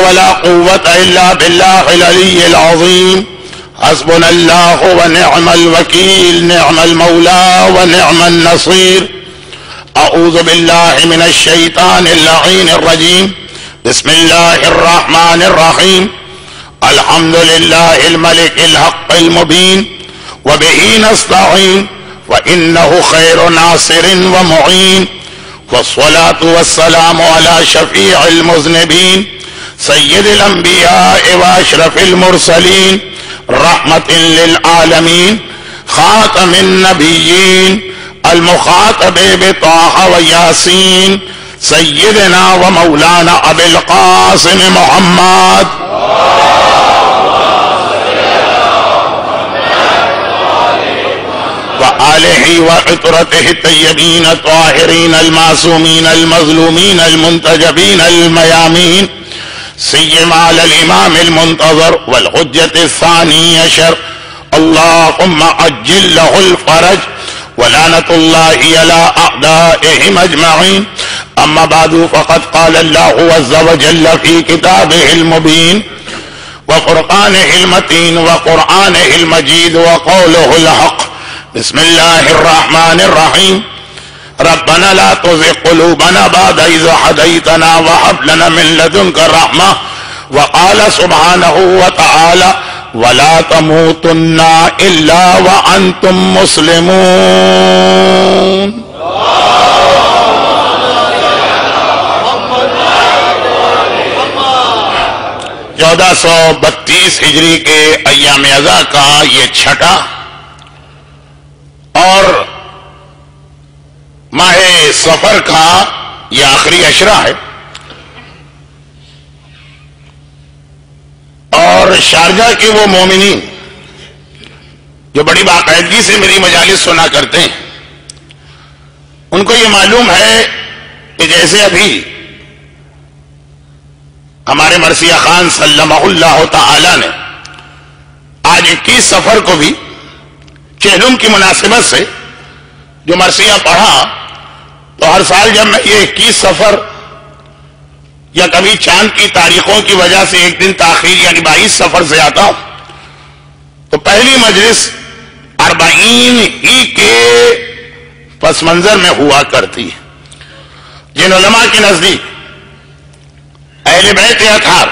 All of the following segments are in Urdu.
ولا قوة إلا بالله العلي العظيم حسبنا الله ونعم الوكيل نعم المولى ونعم النصير أعوذ بالله من الشيطان اللعين الرجيم بسم الله الرحمن الرحيم الحمد لله الملك الحق المبين وبه نستعين وإنه خير ناصر ومعين والصلاة والسلام على شفيع المذنبين سيد الأنبياء وأشرف المرسلين رحمة للعالمين خاتم النبيين المخاطب بطه وياسين سيدنا ومولانا أبي القاسم محمد وآله وعطرته الطيبين الطاهرين المعصومين المظلومين المنتجبين الميامين سيما على الإمام المنتظر والحجة الثاني عشر اللهم عجل له الفرج ولعنة الله على أعدائهم أجمعين أما بعد فقد قال الله عز وجل في كتابه المبين وقرآنه المتين وقرآنه المجيد وقوله الحق بسم الله الرحمن الرحيم ربنا لا تزغ قلوبنا بعد إذ هديتنا وهب لنا من لدنك رحمة وقال سبحانه وتعالى ولا تموتن إلا وأنتم مسلمون 1432 ہجری کے ایام ازا کا یہ چھٹا اور ماہ سفر کا یہ آخری عشرہ ہے اور شارجہ کے وہ مومنین جو بڑی باقاعدگی سے میری مجالس سنا کرتے ہیں ان کو یہ معلوم ہے کہ جیسے ابھی ہمارے مرثیہ خان سلمہ اللہ تعالی نے آج 21 سفر کو بھی چہلم کی مناسبت سے جو مرثیہ پڑھا تو ہر سال جب میں یہ 21 سفر یا کبھی چاند کی تاریخوں کی وجہ سے ایک دن تاخیر یعنی 22 سفر سے آتا ہوں تو پہلی مجلس 40 ہی کے پس منظر میں ہوا کرتی ہے جن علماء کے نزدیک اہل بیت اطہار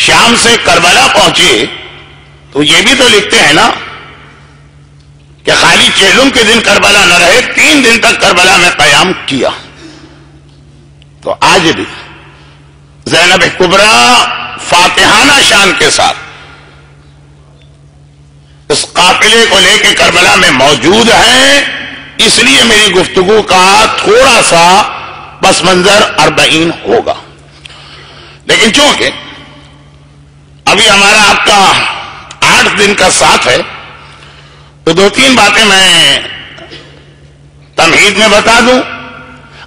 شام سے کربلا پہنچے تو یہ بھی تو لکھتے ہیں نا کہ خالی چہلم کے دن کربلا نہ رہے 3 دن تک کربلا میں قیام کیا تو آج بھی زینب کبریٰ فاتحانہ شان کے ساتھ اس قافلے کو لے کے کربلا میں موجود ہیں اس لیے میری گفتگو کا تھوڑا سا پس منظر 40 ہوگا لیکن چونکہ ابھی ہمارا آپ کا 8 دن کا ساتھ ہے تو 2-3 باتیں میں تمہید میں بتا دوں.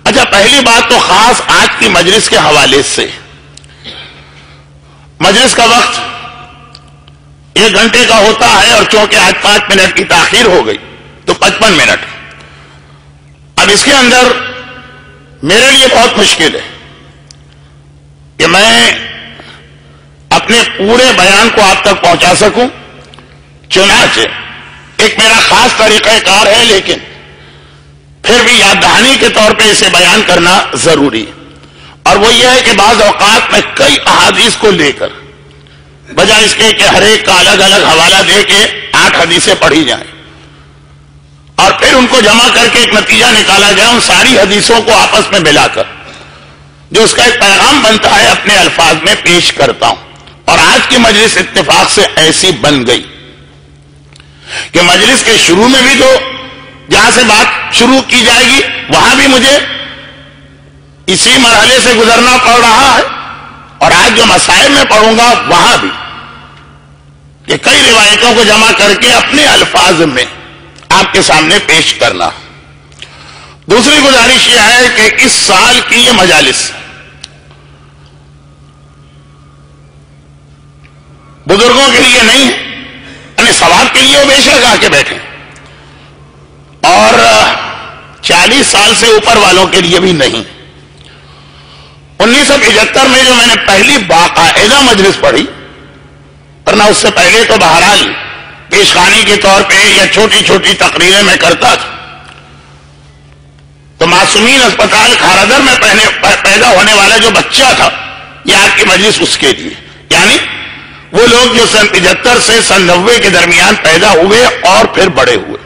اچھا پہلی بات تو خاص آج کی مجلس کے حوالے سے مجلس کا وقت 1 گھنٹے کا ہوتا ہے اور چونکہ آج 5 منٹ کی تاخیر ہو گئی تو 55 منٹ. اب اس کے اندر میرے لیے بہت مشکل ہے کہ میں اپنے پورے بیان کو آپ تک پہنچا سکوں. چنانچہ ایک میرا خاص طریقہ کار ہے لیکن پھر بھی یاد دہانی کے طور پہ اسے بیان کرنا ضروری ہے اور وہ یہ ہے کہ بعض اوقات میں کئی احادیث کو لے کر بجائے اس کے کہ ہر ایک کا الگ الگ حوالہ دے کے 8 حدیثیں پڑھی جائیں اور پھر ان کو جمع کر کے ایک نتیجہ نکالا جائے ان ساری حدیثوں کو آپس میں ملا کر جو اس کا ایک پیغام بنتا ہے اپنے الفاظ میں پیش کرتا ہوں. اور آج کی مجلس اتفاق سے ایسی بن گئی کہ مجلس کے شروع میں بھی جو جہاں سے بات شروع کی جائے گی وہاں بھی مجھے اسی مرحلے سے گزرنا پڑ رہا ہے اور آج جو مسائل میں پڑھوں گا وہاں بھی کہ کئی روایتوں کو جمع کر کے اپنے الفاظ میں آپ کے سامنے پیش کرنا. دوسری گزارش یہ ہے کہ اس سال کی یہ مجالس بزرگوں کے لیے نہیں ہے یعنی ثواب کے لیے وہ بے شک آ کے بیٹھے اور 40 سال سے اوپر والوں کے لیے بھی نہیں. 1975 میں جو میں نے پہلی باقاعدہ مجلس پڑھی، ورنہ اس سے پہلے تو بہرحال پیشخانی کے طور پہ یا چھوٹی چھوٹی تقریریں میں کرتا تھا، تو معصومین اسپتال کھارادر میں پیدا ہونے والا جو بچہ تھا، یہ آپ کی مجلس اس کے لیے، یعنی وہ لوگ جو سن 75 سے سن 90 کے درمیان پیدا ہوئے اور پھر بڑے ہوئے۔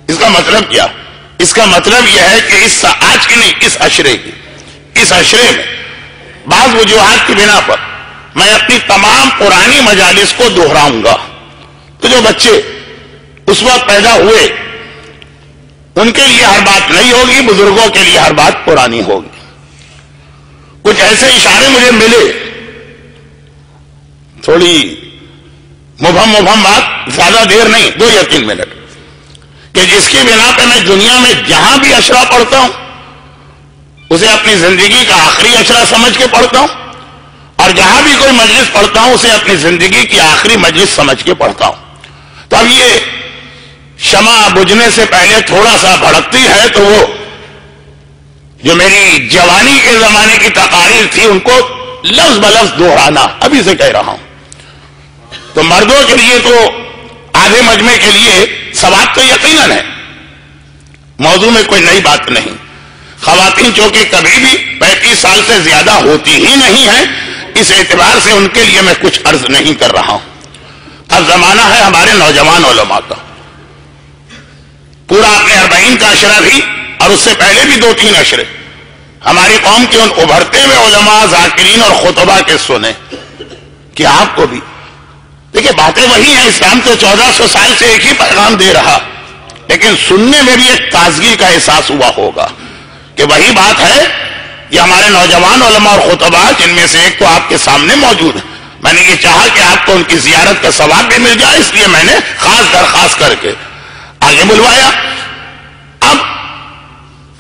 اس کا مطلب کیا؟ اس کا مطلب یہ ہے کہ آج کی نہیں، اس عشرے میں بعض وجوہات کی بنا پر میں اپنی تمام پرانی مجالس کو دہراؤں گا، تو جو بچے اس وقت پیدا ہوئے ان کے لیے ہر بات نئی ہوگی، بزرگوں کے لیے ہر بات پرانی ہوگی۔ کچھ ایسے اشارے مجھے ملے، تھوڑی مبہم بات، زیادہ دیر نہیں، 2 یا 3 منٹ، کہ جس کی بنا پہ میں دنیا میں جہاں بھی اشرا پڑھتا ہوں اسے اپنی زندگی کا آخری اشرا سمجھ کے پڑھتا ہوں، اور جہاں بھی کوئی مجلس پڑھتا ہوں اسے اپنی زندگی کی آخری مجلس سمجھ کے پڑھتا ہوں۔ تو اب یہ شمع بجھنے سے پہلے تھوڑا سا بھڑکتی ہے، تو وہ جو میری جوانی کے زمانے کی تقاریر تھی ان کو لفظ بلفظ دہرانا ابھی سے کہہ رہا ہوں۔ تو مردوں کے لیے تو آدھے مجمع کے لیے ثواب تو یقیناً ہے، موضوع میں کوئی نئی بات نہیں۔ خواتین چونکہ کبھی بھی 35 سال سے زیادہ ہوتی ہی نہیں ہیں، اس اعتبار سے ان کے لیے میں کچھ عرض نہیں کر رہا ہوں۔ اب زمانہ ہے ہمارے نوجوان علماء کا، پورا اپنے 40 کا عشرہ بھی اور اس سے پہلے بھی 2-3 عشرے ہماری قوم کے ان ابھرتے ہوئے علماء، ذاکرین اور خطبہ کے سنے کہ آپ کو بھی دیکھیں باتیں وہی ہیں، اسلام تو 1400 سال سے ایک ہی پیغام دے رہا، لیکن سننے میں بھی ایک تازگی کا احساس ہوا ہوگا کہ وہی بات ہے۔ یہ ہمارے نوجوان علماء اور خطبہ، جن میں سے ایک تو آپ کے سامنے موجود ہے، میں نے یہ چاہا کہ آپ کو ان کی زیارت کا ثواب بھی مل جائے، اس لیے میں نے خاص درخواست کر کے آگے بلوایا۔ اب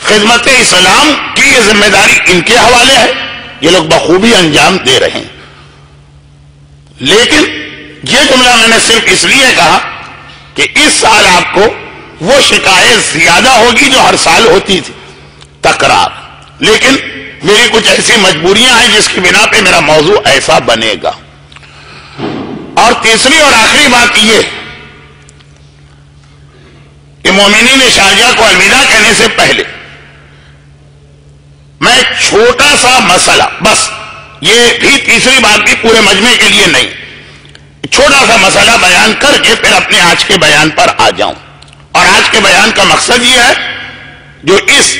خدمت اسلام کی یہ ذمہ داری ان کے حوالے ہے، یہ لوگ بخوبی انجام دے رہے ہیں، لیکن یہ جملہ میں نے صرف اس لیے کہا کہ اس سال آپ کو وہ شکایت زیادہ ہوگی جو ہر سال ہوتی تھی، تکرار، لیکن میری کچھ ایسی مجبوریاں ہیں جس کی بنا پہ میرا موضوع ایسا بنے گا۔ اور تیسری اور آخری بات یہ کہ مومنین شارجہ کو الوداع کہنے سے پہلے میں ایک چھوٹا سا مسئلہ، بس یہ بھی تیسری بات بھی پورے مجمع کے لیے نہیں، چھوٹا سا مسئلہ بیان کر کے پھر اپنے آج کے بیان پر آ جاؤں۔ اور آج کے بیان کا مقصد یہ ہے، جو اس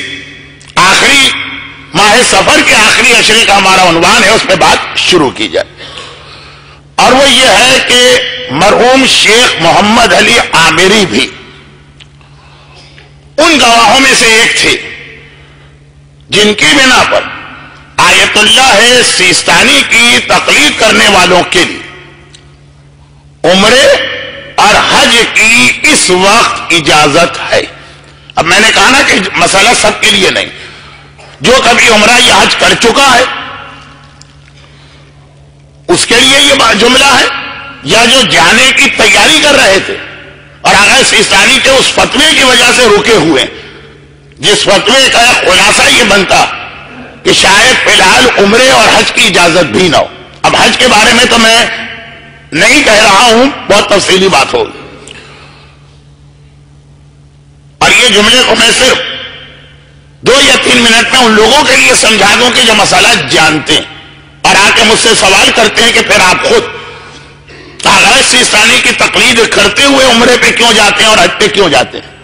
آخری ماہ سفر کے آخری عشرے کا ہمارا عنوان ہے، اس پہ بات شروع کی جائے، اور وہ یہ ہے کہ مرحوم شیخ محمد علی عامری بھی ان گواہوں میں سے ایک تھے جن کی بنا پر آیت اللہ سیستانی کی تقلید کرنے والوں کے لیے عمرے اور حج کی اس وقت اجازت ہے۔ اب میں نے کہا نا کہ مسئلہ سب کے لیے نہیں، جو کبھی عمرہ یا حج کر چکا ہے اس کے لیے یہ جملہ ہے، یا جو جانے کی تیاری کر رہے تھے اور اگر سیستانی کے اس فتوے کی وجہ سے رکے ہوئے، جس فتوے کا خلاصہ یہ بنتا کہ شاید فی الحال عمرے اور حج کی اجازت بھی نہ ہو۔ اب حج کے بارے میں تو میں نہیں کہہ رہا ہوں، بہت تفصیلی بات ہوگی، اور یہ جملے کو میں صرف 2 یا 3 منٹ میں ان لوگوں کے لیے سمجھا دوں کہ جو مسئلہ جانتے ہیں اور آ کے مجھ سے سوال کرتے ہیں کہ پھر آپ خود آغاز سیستانی کی تقلید کرتے ہوئے عمرے پہ کیوں جاتے ہیں اور حج پہ کیوں جاتے ہیں۔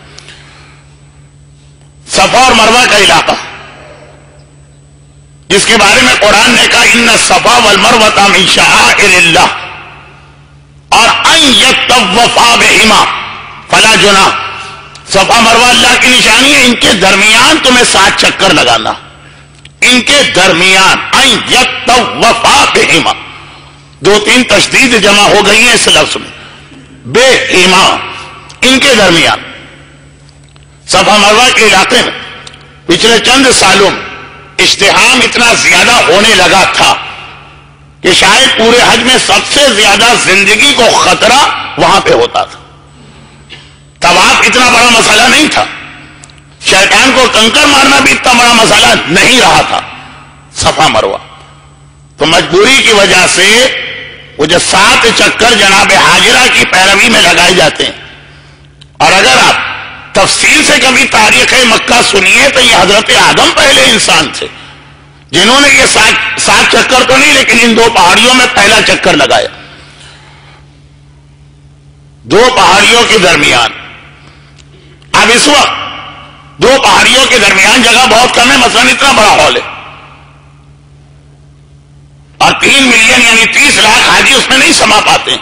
صفا اور مروہ کا علاقہ جس کے بارے میں قرآن نے کہا ان الصفا والمروہ من شعائر اللہ، اور ان یطوفا بہما فلا جناح، صفا مروہ اللہ کی نشانی ہے، ان کے درمیان تمہیں 7 چکر لگانا، ان کے درمیان ان یطوفا بہما، 2-3 تشدید جمع ہو گئی ہیں اس لفظ میں، بہما، ان کے درمیان۔ صفا مروہ کے علاقے میں پچھلے چند سالوں میں ازدحام اتنا زیادہ ہونے لگا تھا کہ شاید پورے حج میں سب سے زیادہ زندگی کو خطرہ وہاں پہ ہوتا تھا۔ طواف اتنا بڑا مسئلہ نہیں تھا، شیطان کو کنکر مارنا بھی اتنا بڑا مسئلہ نہیں رہا تھا، صفا مروا. تو مجبوری کی وجہ سے وہ جو 7 چکر جناب حاجرہ کی پیروی میں لگائے جاتے ہیں. اور اگر آپ تفصیل سے کبھی تاریخ مکہ سنیے تو یہ حضرت آدم پہلے انسان تھے جنہوں نے یہ 7 چکر تو نہیں لیکن ان 2 پہاڑیوں میں پہلا چکر لگایا. 2 پہاڑیوں کے درمیان. اب اس وقت 2 پہاڑیوں کے درمیان جگہ بہت کم ہے. مثلا اتنا بڑا ہال ہے اور 3 ملین یعنی 30 لاکھ حاجی اس میں نہیں سما پاتے.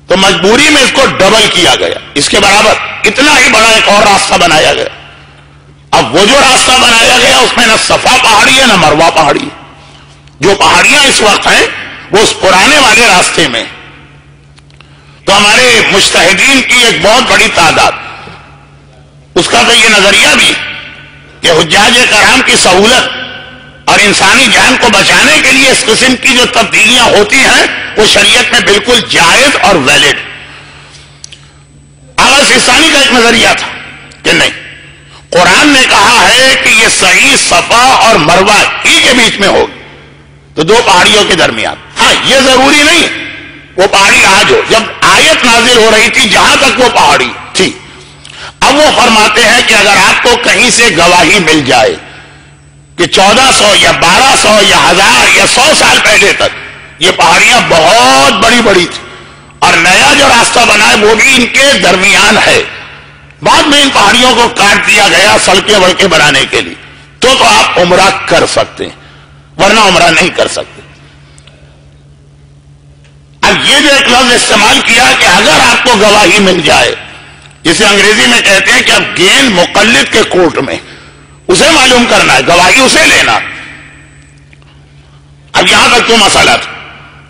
تو مجبوری میں اس کو ڈبل کیا گیا. اس کے برابر اتنا ہی بڑا ایک اور راستہ بنایا گیا. اب وہ جو راستہ بنایا گیا اس میں نہ صفا پہاڑی ہے نہ مروہ پہاڑی ہے. جو پہاڑیاں اس وقت ہیں وہ اس پرانے والے راستے میں. تو ہمارے مجتہدین کی ایک بہت بڑی تعداد اس کا تو یہ نظریہ بھی کہ حجاج کرام کی سہولت اور انسانی جان کو بچانے کے لیے اس قسم کی جو تبدیلیاں ہوتی ہیں وہ شریعت میں بالکل جائز اور ویلڈ. آغا سیستانی کا ایک نظریہ تھا کہ نہیں، قرآن نے کہا ہے کہ یہ صحیح صفا اور مروہ ہی کے بیچ میں ہوگی. تو 2 پہاڑیوں کے درمیان. ہاں یہ ضروری نہیں وہ پہاڑی آج ہو. جب آیت نازل ہو رہی تھی جہاں تک وہ پہاڑی تھی. اب وہ فرماتے ہیں کہ اگر آپ کو کہیں سے گواہی مل جائے کہ 1400 یا 1200 یا 1000 یا 100 سال پہلے تک یہ پہاڑیاں بہت بڑی بڑی تھی اور نیا جو راستہ بنا ہے وہ بھی ان کے درمیان ہے، بعد میں ان پہاڑیوں کو کاٹ دیا گیا سڑکیں وڑکیں بنانے کے لیے، تو آپ عمرہ کر سکتے ہیں ورنہ عمرہ نہیں کر سکتے. اب یہ جو ایک لفظ استعمال کیا کہ اگر آپ کو گواہی مل جائے، جسے انگریزی میں کہتے ہیں کہ اب گین مقلد کے کورٹ میں اسے معلوم کرنا ہے، گواہی اسے لینا. اب یہاں تک تو مسئلہ تھا.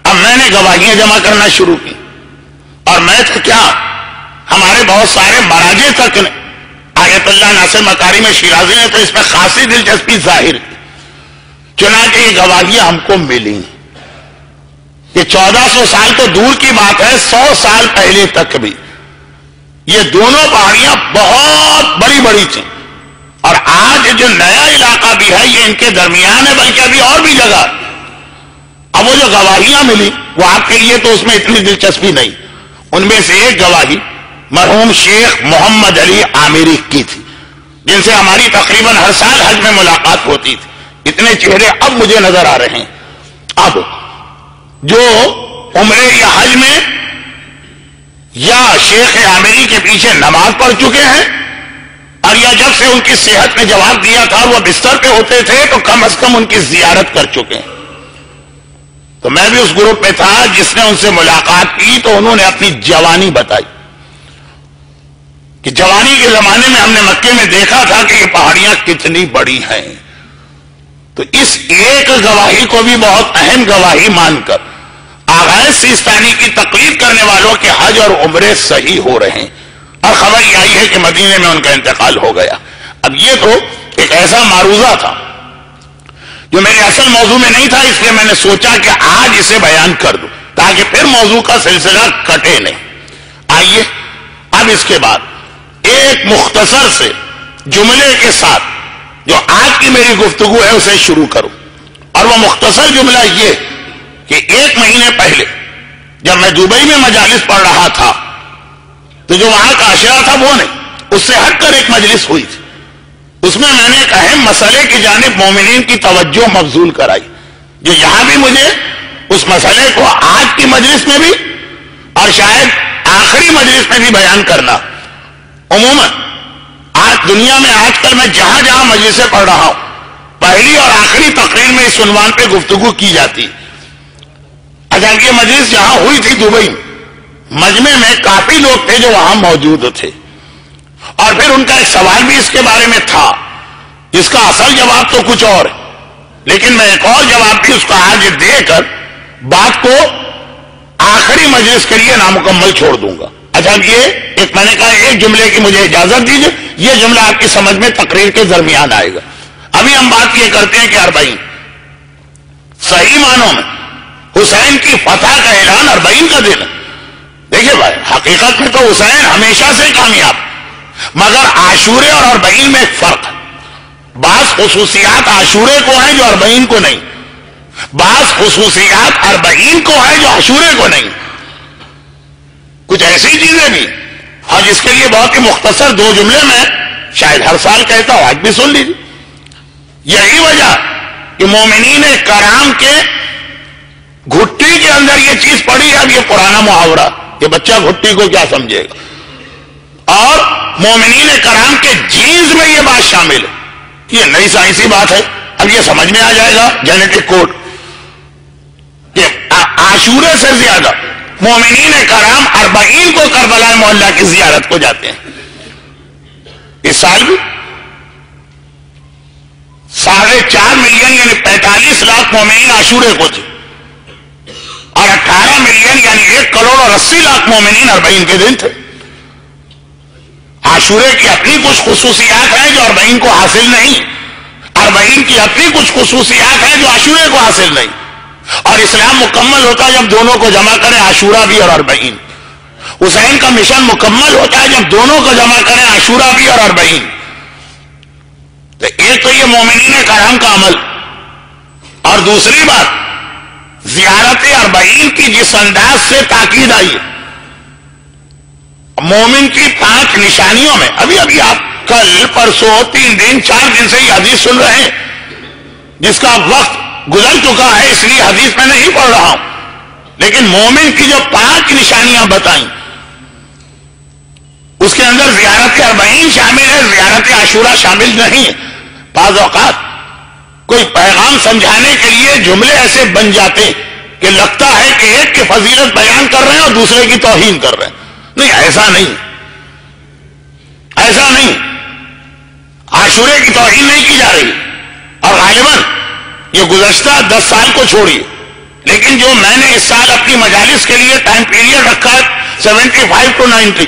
اب میں نے گواہیاں جمع کرنا شروع کی اور میں تو کیا ہمارے بہت سارے مراجع تک نے، آیت اللہ ناصر مکارم شیرازی نے تو اس میں خاصی دلچسپی ظاہر کی. چنانچہ یہ گواہیاں ہم کو ملی. یہ 1400 سال تو دور کی بات ہے، 100 سال پہلے تک بھی یہ دونوں پہاڑیاں بہت بڑی بڑی تھیں. اور آج جو نیا علاقہ بھی ہے یہ ان کے درمیان ہے، بلکہ ابھی اور بھی جگہ. اب وہ جو گواہیاں ملی وہ آپ کے لیے تو اس میں اتنی دلچسپی نہیں. ان میں سے ایک گواہی مرحوم شیخ محمد علی عامری کی تھی، جن سے ہماری تقریباً ہر سال حج میں ملاقات ہوتی تھی. اتنے چہرے اب مجھے نظر آ رہے ہیں. اب جو عمرے یا حج میں یا شیخ عامری کے پیچھے نماز پڑھ چکے ہیں اور یا جب سے ان کی صحت نے جواب دیا تھا وہ بستر پہ ہوتے تھے تو کم از کم ان کی زیارت کر چکے ہیں. تو میں بھی اس گروپ میں تھا جس نے ان سے ملاقات کی. تو انہوں نے اپنی جوانی بتائی کہ جوانی کے زمانے میں ہم نے مکے میں دیکھا تھا کہ یہ پہاڑیاں کتنی بڑی ہیں. تو اس ایک گواہی کو بھی بہت اہم گواہی مان کر آغاز سیستانی کی تقلید کرنے والوں کے حج اور عمرے صحیح ہو رہے ہیں. اور خبر یہ آئی ہے کہ مدینے میں ان کا انتقال ہو گیا. اب یہ تو ایک ایسا معروضہ تھا جو میرے اصل موضوع میں نہیں تھا، اس لیے میں نے سوچا کہ آج اسے بیان کر دوں تاکہ پھر موضوع کا سلسلہ کٹے نہیں. آئیے اب اس کے بعد ایک مختصر سے جملے کے ساتھ جو آج کی میری گفتگو ہے اسے شروع کروں. اور وہ مختصر جملہ یہ کہ 1 مہینے پہلے جب میں دبئی میں مجالس پڑھ رہا تھا تو جو وہاں کا عشرہ تھا وہ نہیں، اس سے ہٹ کر ایک مجلس ہوئی تھی. اس میں نے ایک اہم مسئلے کی جانب مومنین کی توجہ مبذول کرائی، جو یہاں بھی مجھے اس مسئلے کو آج کی مجلس میں بھی اور شاید آخری مجلس میں بھی بیان کرنا. عموماً آج دنیا میں آج کل میں جہاں جہاں مجلسیں پڑھ رہا ہوں پہلی اور آخری تقریر میں اس عنوان پہ گفتگو کی جاتی. اچھا یہ مجلس جہاں ہوئی تھی دبئی میں، مجمع میں کافی لوگ تھے جو وہاں موجود تھے اور پھر ان کا ایک سوال بھی اس کے بارے میں تھا جس کا اصل جواب تو کچھ اور ہے، لیکن میں ایک اور جواب بھی اس کا آج دے کر بات کو آخری مجلس کے لیے نامکمل چھوڑ دوں گا. اچھا یہ ایک میں نے کہا ایک جملے کی مجھے اجازت دیجیے، یہ جملہ آپ کی سمجھ میں تقریر کے درمیان آئے گا. ابھی ہم بات یہ کرتے ہیں کہ 40 صحیح معنوں میں حسین کی فتح کا اعلان 40 کا دن. دیکھیے بھائی حقیقت میں تو حسین ہمیشہ سے کامیاب، مگر عاشورے اور 40 میں ایک فرق ہے. بعض خصوصیات عاشورے کو ہیں جو اربعین کو نہیں، بعض خصوصیات اربعین کو ہیں جو عاشورے کو نہیں، کچھ ایسی چیزیں بھی، اور جس کے لیے بہت ہی مختصر 2 جملے میں شاید ہر سال کہتا ہوں، آج بھی سن لیجیے۔ یہی وجہ کہ مومنین کرام کے گھٹی کے اندر یہ چیز پڑی ہے، اب یہ پرانا محاورہ، یہ بچہ گھٹی کو کیا سمجھے گا، اور مومنین کرام کے جینز میں یہ بات شامل ہے، یہ نئی سائنسی بات ہے، اب یہ سمجھ میں آ جائے گا جینیٹک کوڈ کہ عاشورے سے زیادہ مومنین کرام اربعین کو کربلا معلیٰ کی زیارت کو جاتے ہیں۔ اس سال بھی 4.5 ملین یعنی 45 لاکھ مومنین عاشورے کو تھے، اور 18 ملین یعنی 1 کروڑ اور 80 لاکھ مومنین اربعین کے دن تھے۔ عاشورے کی اپنی کچھ خصوصیات ہیں جو اربعین کو حاصل نہیں، اربعین کی اپنی کچھ خصوصیات ہیں جو عاشورے کو حاصل نہیں، اور اسلام مکمل ہوتا ہے جب دونوں کو جمع کریں، عاشورہ بھی اور اربعین۔ حسین کا مشن مکمل ہوتا ہے جب دونوں کو جمع کریں، عاشورہ بھی اور اربعین۔ تو ایک تو یہ مومنین کرام کا عمل، اور دوسری بات زیارت اربعین کی جس انداز سے تاکید آئی ہے، مومن کی 5 نشانیوں میں، ابھی آپ کل پرسوں 3 دن 4 دن سے یہ حدیث سن رہے ہیں، جس کا وقت گزر چکا ہے اس لیے حدیث میں نہیں پڑھ رہا ہوں، لیکن مومن کی جو 5 نشانیاں بتائیں اس کے اندر زیارت اربعین شامل ہے، زیارت عاشورہ شامل نہیں ہے۔ بعض اوقات کوئی پیغام سمجھانے کے لیے جملے ایسے بن جاتے کہ لگتا ہے کہ ایک کی فضیلت بیان کر رہے ہیں اور دوسرے کی توہین کر رہے ہیں، نہیں، ایسا نہیں، ایسا نہیں، عاشورے کی توہین نہیں کی جا رہی، اور غالباً یہ گزشتہ 10 سال کو چھوڑیے، لیکن جو میں نے اس سال اپنی مجالس کے لیے ٹائم پیریڈ رکھا ہے 75 to 90،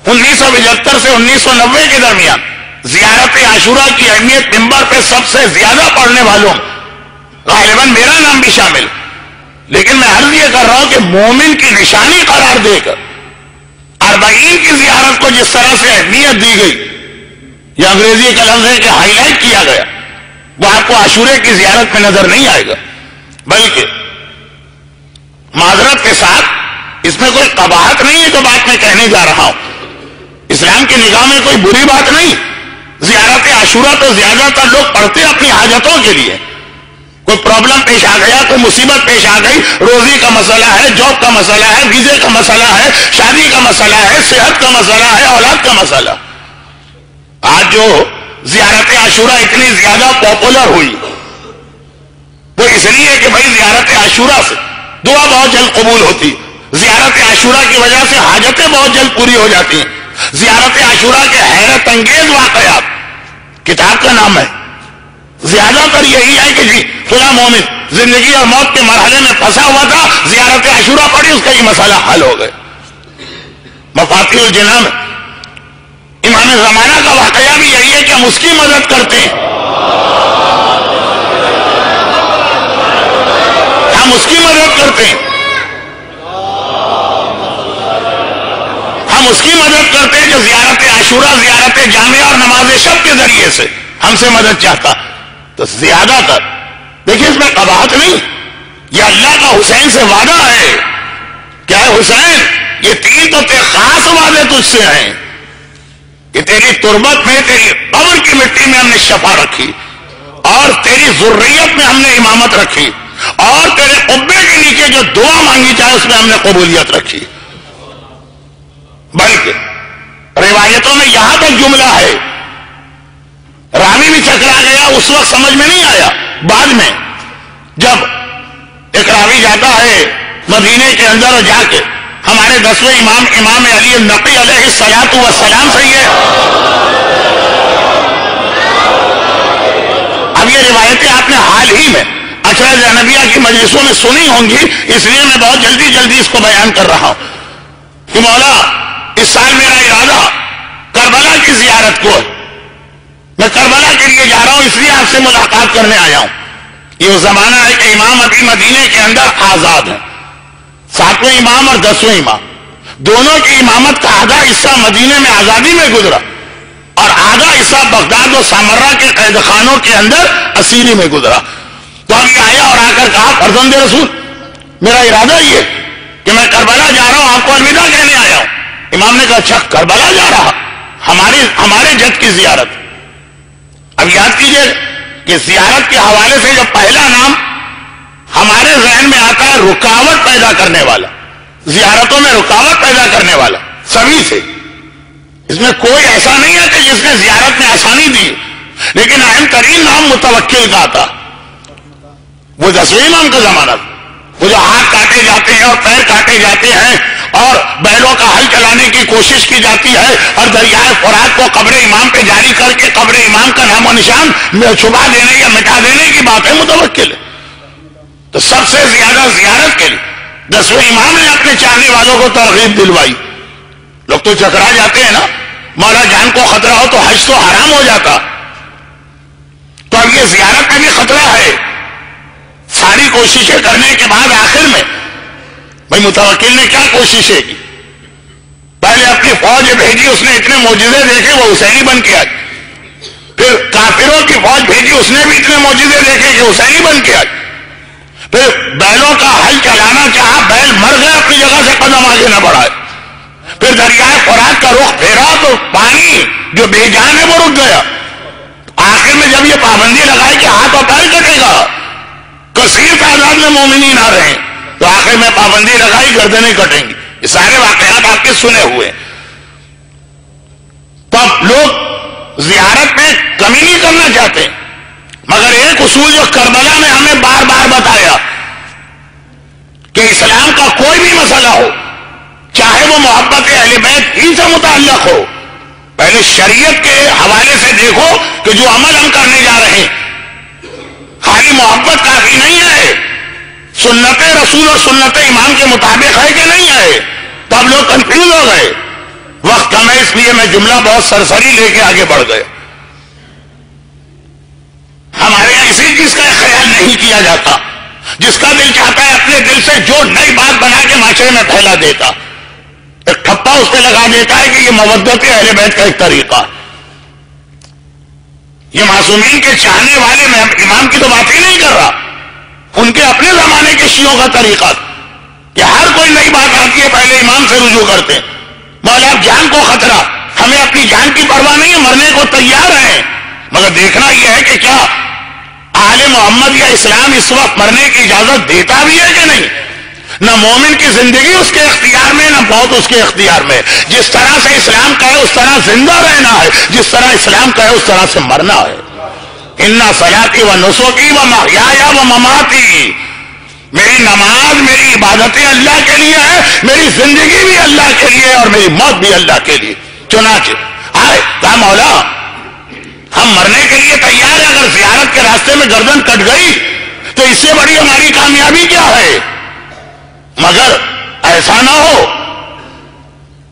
1975 سے 1990 کے درمیان زیارت عاشورہ کی اہمیت منبر پہ سب سے زیادہ پڑھنے والوں غالباً میرا نام بھی شامل، لیکن میں عرض یہ کر رہا ہوں کہ مومن کی نشانی قرار دے کر اربعین کی زیارت کو جس طرح سے اہمیت دی گئی، یہ انگریزی کا لفظ ہے کہ ہائی لائٹ کیا گیا، وہ آپ کو عاشورے کی زیارت میں نظر نہیں آئے گا، بلکہ معذرت کے ساتھ اس میں کوئی قباحت نہیں ہے جو بات میں کہنے جا رہا ہوں، اسلام کی نگاہ میں کوئی بری بات نہیں۔ زیارت عاشورہ تو زیادہ تر لوگ پڑھتے اپنی حاجتوں کے لیے، کوئی پرابلم پیش آ گیا، کوئی مصیبت پیش آ گئی، روزی کا مسئلہ ہے، جاب کا مسئلہ ہے، ویزے کا مسئلہ ہے، شادی کا مسئلہ ہے، صحت کا مسئلہ ہے، اولاد کا مسئلہ۔ آج جو زیارت عاشورہ اتنی زیادہ پاپولر ہوئی وہ اس لیے کہ بھائی زیارت عاشورہ سے دعا بہت جلد قبول ہوتی، زیارت عاشورہ کی وجہ سے حاجتیں بہت جلد پوری ہو جاتی ہیں، زیارت عاشورہ کے حیرت انگیز واقعات کتاب کا نام ہے، زیادہ تر یہی ہے کہ جی فلاں مومن زندگی اور موت کے مرحلے میں پھنسا ہوا تھا، زیارت عاشورہ پڑھی، اس کا یہ مسئلہ حل ہو گیا۔ مفاتیح الجنان میں امام زمانہ کا واقعہ بھی یہی ہے کہ ہم اس کی مدد کرتے ہیں، ہم اس کی مدد کرتے ہیں، ہم اس کی مدد کرتے ہیں جو زیارت عاشورہ، زیارت جامعہ اور نماز شب کے ذریعے سے ہم سے مدد چاہتا۔ تو زیادہ تر دیکھیں اس میں قباحت نہیں، یہ اللہ کا حسین سے وعدہ ہے کیا ہے حسین، یہ 3 تو خاص وعدے تجھ سے ہیں کہ تیری تربت میں، تیری قبر کی مٹی میں ہم نے شفا رکھی، اور تیری ذریت میں ہم نے امامت رکھی، اور تیرے قبے کے نیچے جو دعا مانگی چاہے اس میں ہم نے قبولیت رکھی۔ بلکہ روایتوں میں یہاں تک جملہ ہے، راوی بھی چکرا گیا، اس وقت سمجھ میں نہیں آیا، بعد میں جب ایک راوی جاتا ہے مدینے کے اندر اور جا کے ہمارے 10ویں امام علی النقی علیہ الصلوۃ والسلام سے یہ اب یہ روایتیں آپ نے حال ہی میں اشرا زینبیہ کی مجلسوں میں سنی ہوں گی، اس لیے میں بہت جلدی اس کو بیان کر رہا ہوں کہ مولا اس سال میرا ارادہ کربلا کی زیارت کو ہے، میں کربلا کے لیے جا رہا ہوں، اس لیے آپ سے ملاقات کرنے آیا ہوں۔ یہ وہ زمانہ ہے کہ امام ابھی مدینے کے اندر آزاد ہیں، 7ویں امام اور 10ویں امام دونوں کی امامت کا آدھا حصہ مدینے میں آزادی میں گزرا، اور آدھا حصہ بغداد و سامرہ کے قید خانوں کے اندر اسیری میں گزرا. تو اب یہ آیا اور آ کر کہا فرزند رسول میرا ارادہ یہ کہ میں کربلا جا رہا ہوں, آپ کو الوداع کہنے آیا ہوں. امام نے کہا اچھا کربلا جا رہا, ہمارے جد کی زیارت. اب یاد کیجئے کہ زیارت کے حوالے سے جب پہلا نام ہمارے ذہن میں آتا ہے رکاوٹ پیدا کرنے والا, زیارتوں میں رکاوٹ پیدا کرنے والا, سبھی سے, اس میں کوئی ایسا نہیں ہے کہ جس نے زیارت میں آسانی دی, لیکن اہم ترین نام متوکل کا آتا. وہ 10ویں امام کا زمانہ تھا, وہ جو ہاتھ کاٹے جاتے ہیں اور پیر کاٹے جاتے ہیں اور بیلوں کا حل چلانے کی کوشش کی جاتی ہے اور دریائے فرات کو قبر امام پہ جاری کر کے قبر امام کا نام و نشان چھپا دینے یا مٹا دینے کی بات ہے متوکل ہے. تو سب سے زیادہ زیارت کے لیے 10ویں امام نے اپنے چاہنے والوں کو ترغیب دلوائی. لوگ تو چکرا جاتے ہیں نا, مولا جان کو خطرہ ہو تو حج تو حرام ہو جاتا. تو اب یہ زیارت کا بھی خطرہ ہے. ساری کوششیں کرنے کے بعد آخر میں بھائی متوکل نے کیا کوششیں کی, پہلے اپنی فوج بھیجی, اس نے اتنے معجزے دیکھے وہ حسینی بن کے آئی. پھر کافروں کی فوج بھیجی, اس نے بھی اتنے معجزے دیکھے کہ حسینی بن کے آئی. پھر بیلوں کا حل چلانا چاہا, بیل مر گئے, اپنی جگہ سے قدم آگے نہ بڑھائے. پھر دریائے فرات کا رخ پھیرا تو پانی جو بے جان ہے وہ رک گیا. آخر میں جب یہ پابندی لگائی کہ ہاتھ اور پیر کٹے گا, کثیر تعداد میں مومنین آ رہے ہیں, تو آخر میں پابندی لگائی گردنیں کٹیں گی. یہ سارے واقعات آپ کے سنے ہوئے. تو اب لوگ زیارت میں کمی نہیں کرنا چاہتے, مگر ایک اصول جو کربلا نے ہمیں بار بار بتایا کہ اسلام کا کوئی بھی مسئلہ ہو, چاہے وہ محبت اہل بیت ہی سے متعلق ہو, پہلے شریعت کے حوالے سے دیکھو کہ جو عمل ہم کرنے جا رہے ہیں خالی محبت کافی نہیں ہے, سنت رسول اور سنت امام کے مطابق ہے کہ نہیں ہے. تو اب لوگ کنفیوز ہو گئے, وقت کم ہے اس لیے میں جملہ بہت سرسری لے کے آگے بڑھ گئے. ہمارے یہاں اسی چیز کا خیال نہیں کیا جاتا, جس کا دل چاہتا ہے اپنے دل سے جو نئی بات بنا کے معاشرے میں پھیلا دیتا, ایک ٹھپا اس پہ لگا دیتا ہے کہ یہ مودت اہل بیت کا ایک طریقہ. یہ معصومین کے چاہنے والے میں امام کی تو بات ہی نہیں کر رہا, ان کے اپنے زمانے کے شیعوں کا طریقہ کہ ہر کوئی نئی بات آتی ہے پہلے امام سے رجوع کرتے ہیں. مولا جان کو خطرہ, ہمیں اپنی جان کی پرواہ نہیں ہے, مرنے کو تیار ہیں, مگر دیکھنا یہ ہے کہ کیا آل محمد یا اسلام اس وقت مرنے کی اجازت دیتا بھی ہے کہ نہیں. نہ مومن کی زندگی اس کے اختیار میں, نہ موت اس کے اختیار میں. جس طرح سے اسلام کا ہے اس طرح زندہ رہنا ہے, جس طرح اسلام کا ہے اس طرح سے مرنا ہے. اِنَّ صَلَاتِي وَنُسُكِي وَمَحْيَايَ وَمَمَاتِي, میری نماز میری عبادتیں اللہ کے لیے ہے, میری زندگی بھی اللہ کے لیے اور میری موت بھی اللہ کے لیے. چنانچہ آئے کہا مولا ہم مرنے کے لیے تیار ہیں, اگر زیارت کے راستے میں گردن کٹ گئی تو اس سے بڑی ہماری کامیابی کیا ہے. مگر ایسا نہ ہو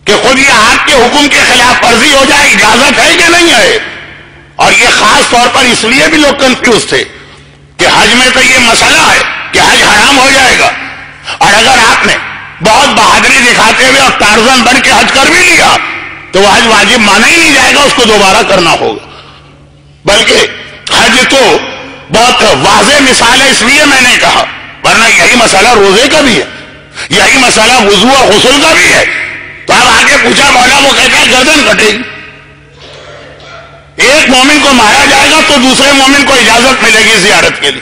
کہ خود یہ آپ کے حکم کے خلاف ورزی ہو جائے, اجازت ہے کہ نہیں ہے. اور یہ خاص طور پر اس لیے بھی لوگ کنفیوز تھے کہ حج میں تو یہ مسئلہ ہے کہ حج حرام ہو جائے گا, اور اگر آپ نے بہت بہادری دکھاتے ہوئے اور ٹارزن بن کے حج کر بھی لیا تو وہ حج واجب مانا ہی نہیں جائے گا, اس کو دوبارہ کرنا ہوگا. بلکہ حج تو بہت واضح مثال ہے, اس لیے میں نے کہا, ورنہ یہی مسئلہ روزے کا بھی ہے, یہی مسئلہ وضو اور غسل کا بھی ہے. تو اب آگے پوچھا مولا, وہ کہتا ہے گردن کٹے گی. ایک مومن کو مارا جائے گا تو دوسرے مومن کو اجازت ملے گی زیارت کے لیے,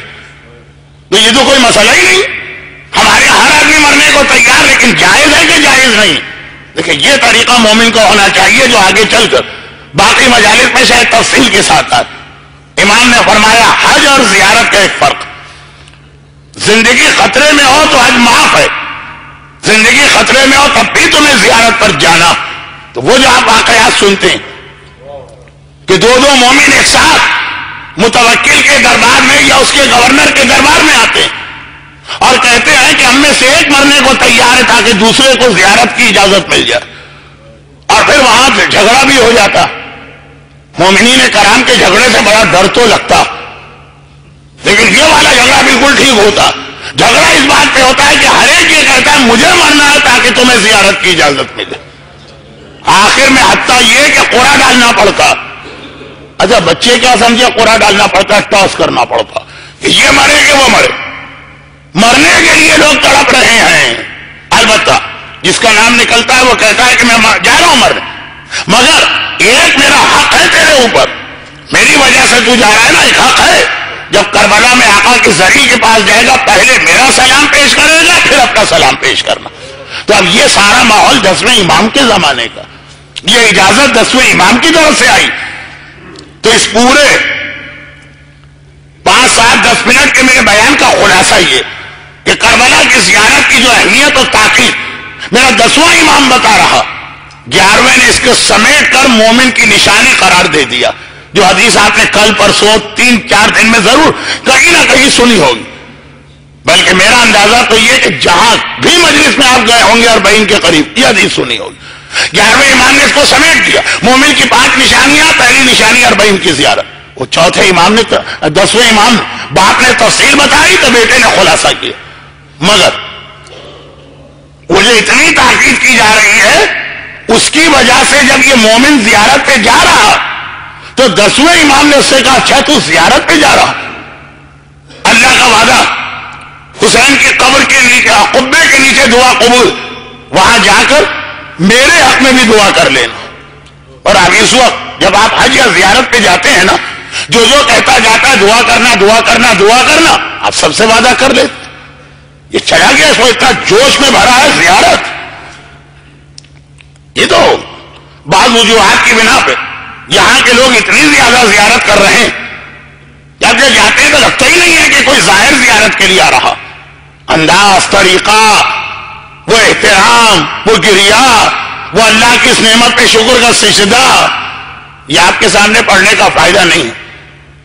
تو یہ تو کوئی مسئلہ ہی نہیں. ہمارے ہر آدمی مرنے کو تیار, لیکن جائز ہے کہ جائز نہیں. دیکھیں یہ طریقہ مومن کو ہونا چاہیے جو آگے چل کر باقی مجالس میں شاید تفصیل کے ساتھ آئے. امام نے فرمایا حج اور زیارت کا ایک فرق, زندگی خطرے میں ہو تو حج معاف ہے, زندگی خطرے میں ہو تب بھی تمہیں زیارت پر جانا. تو وہ جو آپ واقعات سنتے ہیں کہ دو مومن ایک ساتھ متوکل کے دربار میں یا اس کے گورنر کے دربار میں آتے ہیں اور کہتے ہیں کہ ہم میں سے ایک مرنے کو تیار ہے تاکہ دوسرے کو زیارت کی اجازت مل جائے, اور پھر وہاں سے جھگڑا بھی ہو جاتا. مومنین کرام کے جھگڑے سے بڑا ڈر تو لگتا, لیکن یہ والا جھگڑا بالکل ٹھیک ہوتا. جھگڑا اس بات پہ ہوتا ہے کہ ہر ایک یہ کہتا ہے مجھے مرنا ہے تاکہ تمہیں زیارت کی اجازت ملے. آخر میں حتیٰ یہ کہ قرآن ڈالنا پڑتا اچھا بچے کیا سمجھے قرآن ڈالنا پڑتا ہے، ٹاس کرنا پڑتا کہ یہ مرے کہ وہ مرے، مرنے کے لیے لوگ تڑپ رہے ہیں۔ البتہ جس کا نام نکلتا ہے وہ کہتا ہے کہ میں جا رہا ہوں مرنے، مگر ایک میرا حق ہے تیرے اوپر، میری وجہ سے تو جا رہا ہے نا، ایک حق ہے۔ جب کربلا میں آقا کی زری کے پاس جائے گا پہلے میرا سلام پیش کرے گا، پھر اپنا سلام پیش کرنا۔ تو اب یہ سارا ماحول 10ویں امام کے زمانے کا، یہ اجازت 10ویں امام کی طرف سے آئی۔ تو اس پورے 5 سات 10 منٹ کے میرے بیان کا خلاصہ یہ کہ کربلا کی زیارت کی جو اہمیت اور تاکید میرا 10واں امام بتا رہا، 11ویں نے اس کو سمیٹ کر مومن کی نشانی قرار دے دیا، جو حدیث آپ نے کل پرسوں 3-4 دن میں ضرور کہیں نہ کہیں سنی ہوگی، بلکہ میرا اندازہ تو یہ کہ جہاں بھی مجلس میں آپ گئے ہوں گے 40 کے قریب یہ حدیث سنی ہوگی۔ 11ویں امام نے اس کو سمیٹ دیا، مومن کی 5 نشانیاں، پہلی نشانی 40 کی زیارت۔ وہ چوتھے امام نے 10ویں امام باپ نے تفصیل بتائی تو بیٹے نے خلاصہ کیا، مگر وہ جو اتنی تاکید کی جا رہی ہے اس کی وجہ سے جب یہ مومن زیارت پہ جا رہا تو 10ویں امام نے اس سے کہا اچھا تو زیارت پہ جا رہا، اللہ کا وعدہ حسین کی قبر کے نیچے قبے کے نیچے دعا قبول، وہاں جا کر میرے حق میں بھی دعا کر لینا۔ اور اب اس وقت جب آپ حج یا زیارت پہ جاتے ہیں نا، جو کہتا جاتا ہے دعا کرنا دعا کرنا دعا کرنا، آپ سب سے وعدہ کر لیتے، یہ چلا گیا اس کو اتنا جوش میں بھرا ہے زیارت۔ یہ تو بعض وجوہات کی بنا پہ یہاں کے لوگ اتنی زیادہ زیارت کر رہے ہیں، جب یہ جاتے ہیں تو لگتا ہی نہیں ہے کہ کوئی ظاہر زیارت کے لیے آ رہا، انداز، طریقہ، وہ احترام، وہ گریا، وہ اللہ کی اس نعمت پہ شکر کا سجدہ، یہ آپ کے سامنے پڑھنے کا فائدہ نہیں ہے۔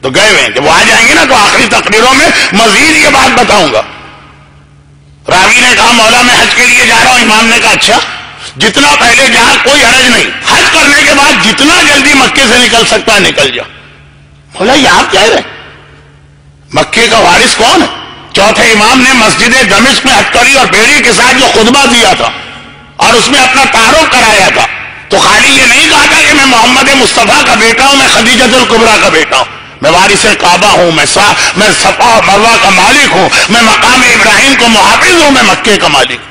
تو گئے ہوئے ہیں، جب وہ آ جائیں گے نا تو آخری تقریروں میں مزید یہ بات بتاؤں گا۔ راوی نے کہا مولا میں حج کے لیے جا رہا ہوں، امام نے کہا اچھا جتنا پہلے جہاں کوئی حرج نہیں، حج کرنے کے بعد جتنا جلدی مکے سے نکل سکتا ہے نکل جا۔ مولا یہ آپ کہہ رہے مکے کا وارث کون ہے؟ چوتھے امام نے مسجد دمشق میں ہتکڑی اور بیڑی کے ساتھ جو خطبہ دیا تھا اور اس میں اپنا تعارف کرایا تھا تو خالی یہ نہیں کہا تھا کہ میں محمد مصطفیٰ کا بیٹا ہوں، میں خدیجۃ الکبریٰ کا بیٹا ہوں، میں وارث کعبہ ہوں، میں صفا اور مروہ کا مالک ہوں، میں مقام ابراہیم کو محافظ ہوں، میں مکے کا مالک۔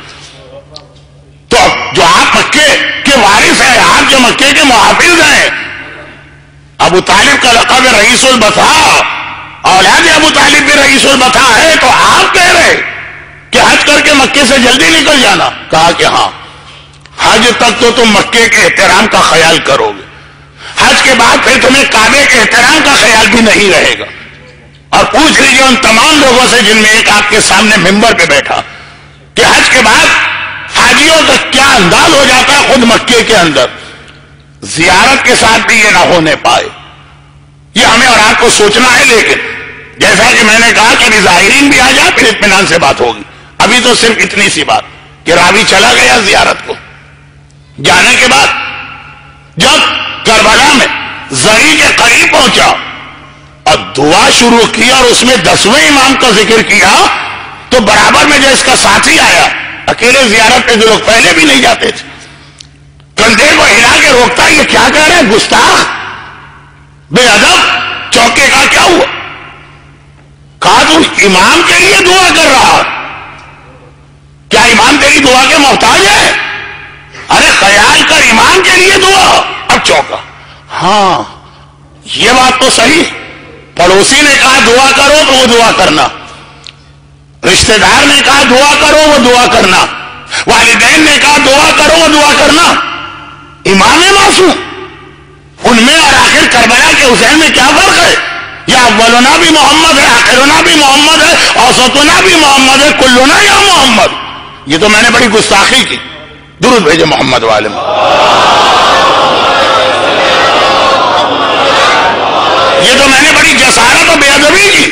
تو جو آپ مکے کے وارث ہیں، آپ جو مکے کے محافظ ہیں، ابو طالب کا لقب رئیس البطحاء، اولاد ابو طالب بھی رئیس البطحاء ہے، تو آپ کہہ رہے کہ حج کر کے مکے سے جلدی نکل جانا؟ کہا کہ ہاں، حج تک تو تم مکے کے احترام کا خیال کرو گے، حج کے بعد پھر تمہیں کعبے کے احترام کا خیال بھی نہیں رہے گا۔ اور پوچھ لیجیے ان تمام لوگوں سے جن میں ایک آپ کے سامنے ممبر پہ بیٹھا کہ حج کے بعد حاجیوں کا کیا انداز ہو جاتا ہے خود مکے کے اندر، زیارت کے ساتھ بھی یہ نہ ہونے پائے۔ یہ ہمیں اور آپ کو سوچنا ہے، لیکن جیسا کہ میں نے کہا کہ ابھی ظاہرین بھی آ جائے پھر اطمینان سے بات ہوگی۔ ابھی تو صرف اتنی سی بات کہ راوی چلا گیا زیارت کو، جانے کے بعد جب کربلا میں زری کے قریب پہنچا اور دعا شروع کی اور اس میں 10ویں امام کا ذکر کیا تو برابر میں جو اس کا ساتھی آیا، اکیلے زیارت پہ جو لوگ پہلے بھی نہیں جاتے تھے، کندھے کو ہلا کے روکتا، یہ کیا کہہ رہے ہیں؟ گستاخ، بے ادب، چوکے کا کیا ہوا؟ کہا تو امام کے لیے دعا کر رہا، کیا امام تیری دعا کے محتاج ہے؟ ارے خیال کر امام کے لیے دعا۔ اب چوکا، ہاں یہ بات تو صحیح، پڑوسی نے کہا دعا کرو تو وہ دعا کرنا، رشتہ دار نے کہا دعا کرو وہ دعا کرنا، والدین نے کہا دعا کرو وہ دعا کرنا، امام معصوم ان میں اور آخر کربلا کے حسین میں کیا فرق ہے؟ یا اولنا بھی محمد ہے، آخرنا بھی محمد ہے، اوسطنا بھی محمد ہے، کلنا یا محمد۔ یہ تو میں نے بڑی گستاخی کی، درود بھیجے محمد والے میں، یہ تو میں نے بڑی جسارت اور بے ادبی کی۔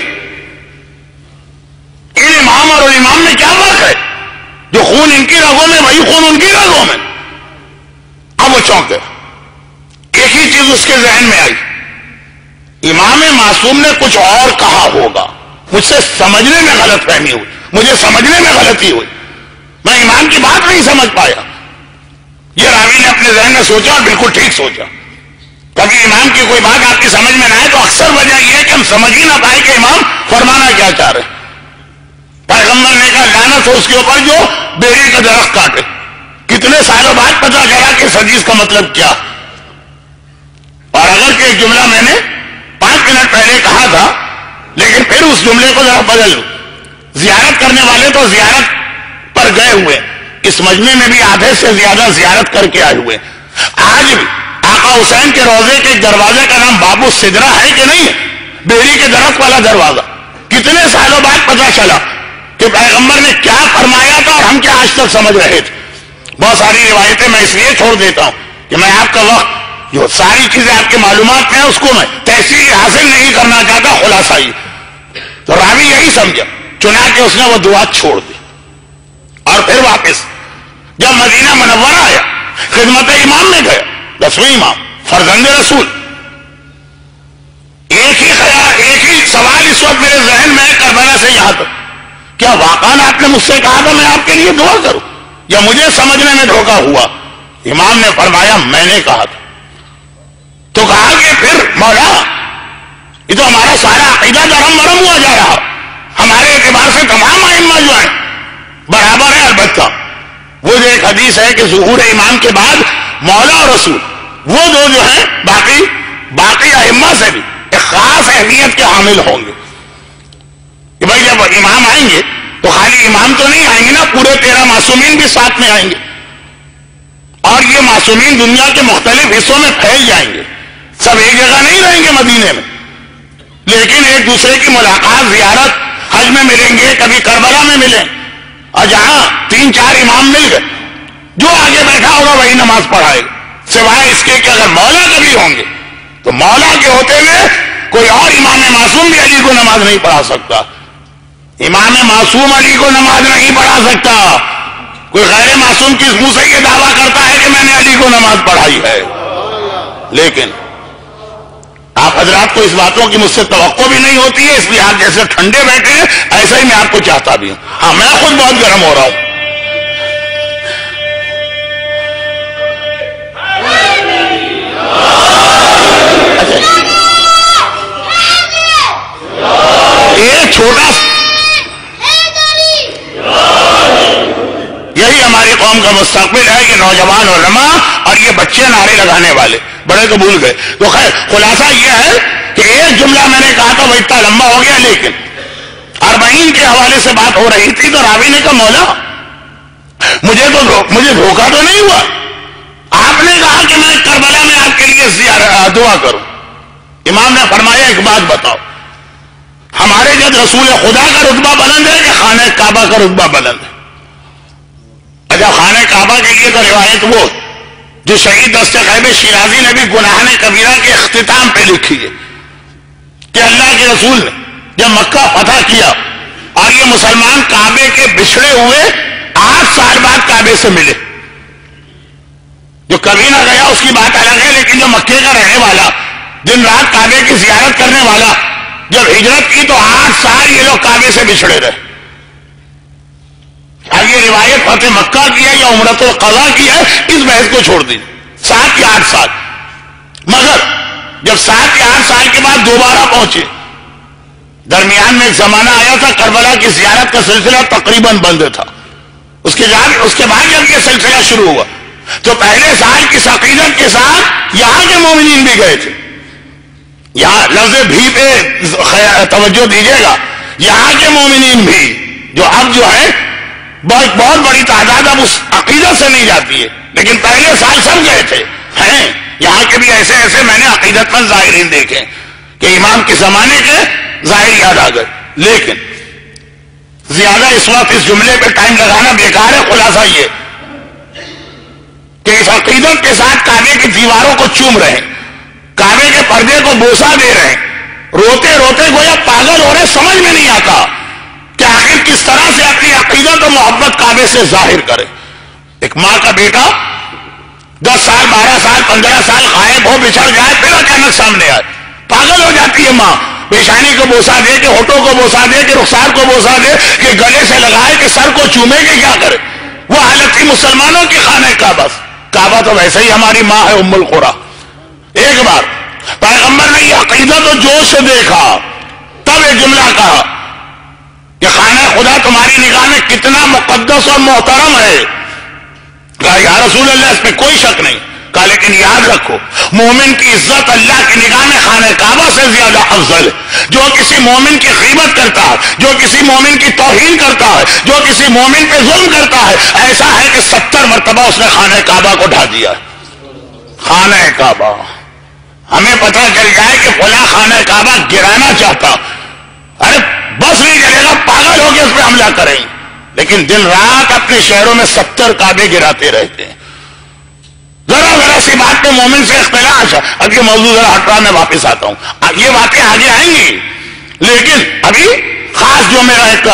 ان امام اور امام میں کیا فرق ہے؟ جو خون ان کی رگوں میں وہی خون ان کی رگوں میں۔ اب وہ چونکے، ایک ہی چیز اس کے ذہن میں آئی، امام معصوم نے کچھ اور کہا ہوگا، مجھ سے سمجھنے میں غلط فہمی ہوئی، مجھے سمجھنے میں غلطی ہوئی، میں امام کی بات نہیں سمجھ پایا۔ یہ راوی نے اپنے ذہن میں سوچا اور بالکل ٹھیک سوچا، کبھی امام کی کوئی بات آپ کی سمجھ میں نہ آئے تو اکثر وجہ یہ ہے کہ ہم سمجھ ہی نہ پائے کہ امام فرمانا کیا چاہ رہے. پیغمبر نے کہا لعنت ہو اس کے اوپر جو بیری کا درخت کاٹے. کتنے سالوں بعد پتہ چلا کہ اس حدیث کا مطلب کیا. اور اگر کہ ایک جملہ میں نے 5 منٹ پہلے کہا تھا لیکن پھر اس جملے کو ذرا بدل لوں. زیارت کرنے والے تو زیارت پر گئے ہوئے, اس مجمع میں بھی آدھے سے زیادہ زیارت کر کے آئے ہوئے. آج بھی آقا حسین کے روضے کے دروازے کا نام باب السدرہ ہے کہ نہیں ہے؟ بیری کے درخت والا دروازہ. کتنے سالوں بعد پتہ چلا کہ پیغمبر نے کیا فرمایا تھا اور ہم کیا آج تک سمجھ رہے تھے. بہت ساری روایتیں میں اس لیے چھوڑ دیتا ہوں کہ میں آپ کا وقت جو ساری چیزیں آپ کی معلومات میں اس کو میں تحصیل حاصل نہیں کرنا چاہتا, خلاصہ ہی. تو راوی یہی سمجھا, چنانچہ اس نے وہ دعا چھوڑ دی. اور پھر واپس جب مدینہ منورہ آیا, خدمت امام میں گیا, 10ویں امام فرزند رسول. ایک ہی سوال اس وقت میرے ذہن میں کربلا سے یہاں تک, کیا واقعا آپ نے مجھ سے کہا تھا میں آپ کے لیے دعا کروں یا مجھے سمجھنے میں دھوکہ ہوا؟ امام نے فرمایا میں نے کہا تھا. تو کہا کہ پھر مولا یہ تو ہمارا سارا عقیدہ درم برم ہوا جا رہا. ہمارے اعتبار سے تمام ائمہ جو ہیں برابر ہیں, البتہ وہ جو ایک حدیث ہے کہ ظہور امام کے بعد مولا اور رسول وہ دو جو ہیں باقی ائمہ سے بھی ایک خاص اہمیت کے حامل ہوں گے. کہ بھائی جب امام آئیں گے تو خالی امام تو نہیں آئیں گے نا, پورے 13 معصومین بھی ساتھ میں آئیں گے. اور یہ معصومین دنیا کے مختلف حصوں میں پھیل جائیں گے, سب ایک جگہ نہیں رہیں گے مدینے میں, لیکن ایک دوسرے کی ملاقات زیارت حج میں ملیں گے, کبھی کربلا میں ملیں. اور جہاں 3-4 امام مل گئے, جو آگے بیٹھا ہوگا وہی نماز پڑھائے گا, سوائے اس کے کہ اگر مولا کبھی ہوں گے تو مولا کے ہوتے ہوئے کوئی اور امام معصوم بھی علی کو نماز نہیں پڑھا سکتا. امام معصوم علی کو نماز نہیں پڑھا سکتا. کوئی غیر معصوم کس منہ سے یہ دعویٰ کرتا ہے کہ میں نے علی کو نماز پڑھائی ہے. لیکن آپ حضرات کو اس باتوں کی مجھ سے توقع بھی نہیں ہوتی ہے, اس لیے آپ جیسے ٹھنڈے بیٹھے ہیں ایسا ہی میں آپ کو چاہتا بھی ہوں. ہاں میں خود بہت گرم ہو رہا ہوں. ایک چھوٹا یہی ہماری قوم کا مستقبل ہے کہ نوجوان علماء اور یہ بچے نعرے لگانے والے بڑے تو بھول گئے. تو خیر خلاصہ یہ ہے کہ ایک جملہ میں نے کہا تھا وہ اتنا لمبا ہو گیا, لیکن 40 کے حوالے سے بات ہو رہی تھی تو راوی نے کہا مولا مجھے دھوکہ تو نہیں ہوا, آپ نے کہا کہ میں کربلا میں آپ کے لیے دعا کروں. امام نے فرمایا ایک بات بتاؤ, ہمارے جب رسول خدا کا رتبہ بلند ہے کہ خانہ کعبہ کا رتبہ بلند ہے؟ اچھا خانہ کعبہ کے لیے تو روایت وہ جو شہید دست غیب شیرازی نے بھی گناہ کبیرہ کے اختتام پہ لکھی ہے کہ اللہ کے رسول نے جب مکہ فتح کیا اور یہ مسلمان کعبے کے بچھڑے ہوئے 8 سال بعد کعبے سے ملے. جو کبھی نہ گیا اس کی بات الگ ہے, لیکن جو مکے کا رہنے والا دن رات کعبے کی زیارت کرنے والا جب ہجرت کی تو 8 سال یہ لوگ کعبے سے بچھڑے رہے. یہ روایت فتح مکہ کی ہے یا عمرۃ القضا کی ہے, اس بحث کو چھوڑ دی. 7 یا 8 سال, مگر جب 7 یا 8 سال کے بعد دوبارہ پہنچے, درمیان میں ایک زمانہ آیا تھا کربلا کی زیارت کا سلسلہ تقریباً بند تھا. اس کے بعد جب یہ سلسلہ شروع ہوا تو پہلے سال کی عقیدت کے ساتھ یہاں کے مومنین بھی گئے تھے. یہاں لفظ بھی پہ توجہ دیجیے گا, یہاں کے مومنین بھی جو اب جو ہے بہت بڑی تعداد اب اس عقیدت سے نہیں جاتی ہے, لیکن پہلے سال سب گئے تھے. ہیں یہاں کے بھی ایسے میں نے عقیدت مند ظاہرین دیکھے کہ امام کے زمانے کے ظاہر یاد آ گئے. لیکن زیادہ اس وقت اس جملے پہ ٹائم لگانا بیکار ہے. خلاصہ یہ کہ اس عقیدت کے ساتھ کعبے کی دیواروں کو چوم رہے ہیں, کعبے کے پردے کو بوسہ دے رہے ہیں, روتے روتے گویا پاگل ہو رہے, سمجھ میں نہیں آتا کہ آخر کس طرح سے اپنی عقیدت و محبت کعبے سے ظاہر کرے. ایک ماں کا بیٹا 10 سال 12 سال 15 سال غائب ہو, بچھڑ جائے, پھر اچانک سامنے آئے, پاگل ہو جاتی ہے ماں. پیشانی کو بوسہ دے کہ ہونٹوں کو بوسہ دے کہ رخسار کو بوسہ دے کہ گلے سے لگائے کہ سر کو چومے کہ کیا کرے. وہ حالت تھی مسلمانوں کی خانہ کعبہ. کعبہ تو ویسے ہی ہماری ماں ہے ام القری. ایک بار پیغمبر نے یہ عقیدت و جوش سے دیکھا، تب ایک جملہ کہا کہ خانہ خدا تمہاری نگاہ میں کتنا مقدس اور محترم ہے. کہا یا رسول اللہ اس میں کوئی شک نہیں. کہا لیکن یاد رکھو مومن کی عزت اللہ کی نگاہ میں خانہ کعبہ سے زیادہ افضل ہے. جو کسی مومن کی غیبت کرتا ہے، جو کسی مومن کی توہین کرتا ہے، جو کسی مومن پہ ظلم کرتا ہے، ایسا ہے کہ 70 مرتبہ اس نے خانہ کعبہ کو ڈھا دیا. خانہ کعبہ ہمیں پتہ چل جائے کہ فلاں خانہ کعبہ گرانا چاہتا، ارے بس نہیں چلے گا، پاگل ہو کے اس پہ حملہ کریں. لیکن دن رات اپنے شہروں میں 70 کعبے گراتے رہتے ہیں. ذرا سی بات پہ مومن سے اختلاف. اب یہ موضوع ذرا ہٹوا، میں واپس آتا ہوں، یہ باتیں آگے آئیں گی، لیکن ابھی خاص جو میرا ایک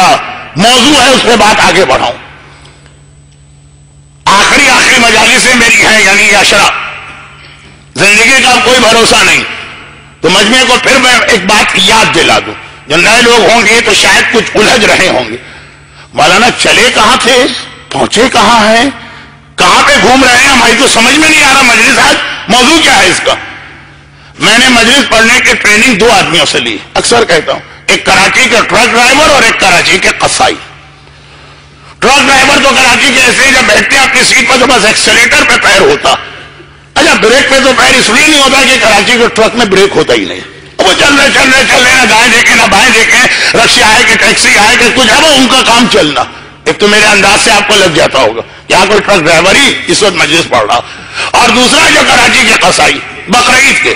موضوع ہے اس پہ بات آگے بڑھاؤں. آخری مجالسیں میری ہیں، یعنی یہ اشرا، زندگی کا کوئی بھروسہ نہیں. تو مجمع کو پھر میں ایک بات یاد دلا دوں. جو نئے لوگ ہوں گے تو شاید کچھ الجھ رہے ہوں گے، مولانا چلے کہاں تھے، پہنچے کہاں ہیں، کہاں پہ گھوم رہے ہیں، ہماری تو سمجھ میں نہیں آ رہا. مجلس آج موضوع کیا ہے اس کا؟ میں نے مجلس پڑھنے کی ٹریننگ 2 آدمیوں سے لی. اکثر کہتا ہوں، ایک کراچی کے ٹرک ڈرائیور اور ایک کراچی کے قصائی. ٹرک ڈرائیور تو کراچی کے ایسے جب بیٹھتے ہیں اپنی سیٹ پر تو بس ایکسیلیٹر پہ پیر ہوتا. اچھا بریک پہ تو پیر اس لیے نہیں ہوتا کہ کراچی کے ٹرک میں بریک ہوتا ہی نہیں. وہ چل رہے نہ دائیں دیکھیں نہ بائیں دیکھیں، رکشہ آئے کہ ٹیکسی آئے کہ کچھ ہے، وہ ان کا کام چلنا. ایک تو میرے انداز سے آپ کو لگ جاتا ہوگا یہاں کوئی ٹرک ڈرائیور ہی اس وقت مجلس پڑھ رہا. اور دوسرا جو کراچی کے قصائی بقرعید کے،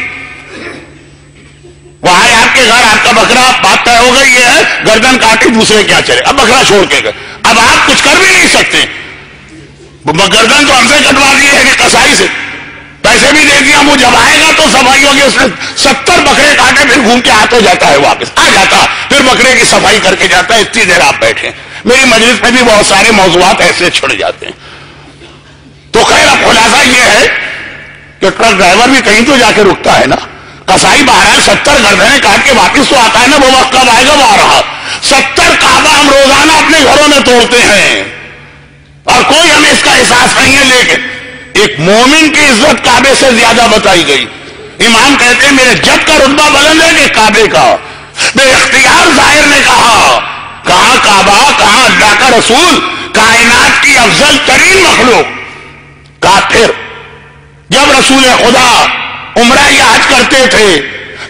وہ آئے آپ کے گھر، آپ کا بکرا بات طے ہو گئی ہے، گردن کاٹی دوسرے کیا چلے، اب بکرا چھوڑ کے گئے. اب آپ کچھ کر بھی نہیں سکتے، گردن تو ہم سے کٹوا دی ہے کہ قصائی سے پیسے بھی دے دیا. وہ جب آئے گا تو صفائی ہوگی، اس نے 70 بکرے کاٹے، پھر گھوم کے ہاتھ ہو جاتا ہے، واپس آ جاتا، پھر بکرے کی صفائی کر کے جاتا ہے. اتنی دیر آپ بیٹھے. میری مجلس میں بھی بہت سارے موضوعات ایسے چھڑ جاتے ہیں. تو خیر اب خلاصہ یہ ہے کہ ٹرک ڈرائیور بھی کہیں تو جا کے رکتا ہے نا. قصائی بہرحال 70 گردنیں کاٹ کے واپس تو آتا ہے نا. وہ وقت کب آئے گا وہ آ رہا. 70 کعبہ ہم روزانہ اپنے گھروں میں توڑتے ہیں اور کوئی ہمیں اس کا احساس نہیں ہے. لیکن ایک مومن کی عزت کعبے سے زیادہ بتائی گئی. امام کہتے ہیں میرے جد کا رتبہ بلند ہے کہ کعبے کا. بے اختیار ظاہر نے کہا، کہاں کعبہ، کہاں اللہ کا رسول، کائنات کی افضل ترین مخلوق. کہا پھر جب رسول خدا عمرہ یا حج کرتے تھے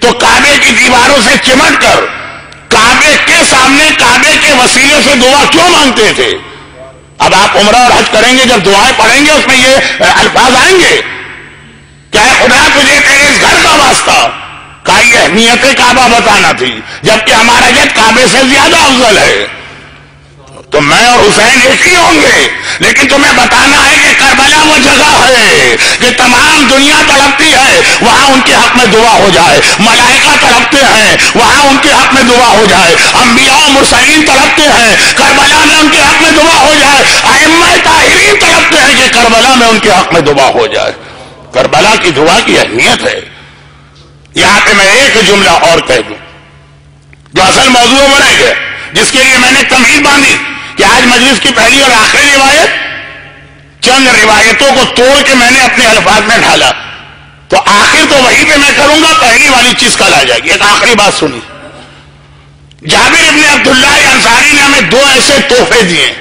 تو کعبے کی دیواروں سے چمٹ کر کعبے کے سامنے کعبے کے وسیلے سے دعا کیوں مانگتے تھے؟ اب آپ عمرہ اور حج کریں گے، جب دعائیں پڑھیں گے اس میں یہ الفاظ آئیں گے، کیا خدا تجھے تیرے اس گھر کا واسطہ، کا یہ اہمیت کعبہ بتانا تھی، جبکہ ہمارا جد کعبے سے زیادہ افضل ہے. تو میں اور حسین ایک ہی ہوں گے، لیکن تمہیں بتانا ہے کہ کربلا وہ جگہ ہے کہ تمام دنیا تڑپتی ہے، وہاں ان کے حق میں دعا ہو جائے. ملائکہ تڑپتے ہیں، وہاں ان کے حق میں دعا ہو جائے. انبیاء و مرسلین تڑپتے ہیں، کربلا میں ان کے حق میں دعا ہو جائے. ائمہ طاہرین تڑپتے ہیں کہ کربلا میں ان کے حق میں دعا ہو جائے. کربلا کی دعا کی اہمیت ہے. یہاں پہ میں ایک جملہ اور کہہ دوں جو اصل موضوع میں رہ گیا، جس کے لیے میں نے تمہید باندھی کہ آج مجلس کی پہلی اور آخری روایت، چند روایتوں کو توڑ کے میں نے اپنے الفاظ میں ڈھالا. تو آخر تو وہی پہ میں کروں گا، پہلی والی چیز کل آ جائے گی. ایک آخری بات سنی، جابر ابن عبداللہ انصاری نے ہمیں 2 ایسے تحفے دیے،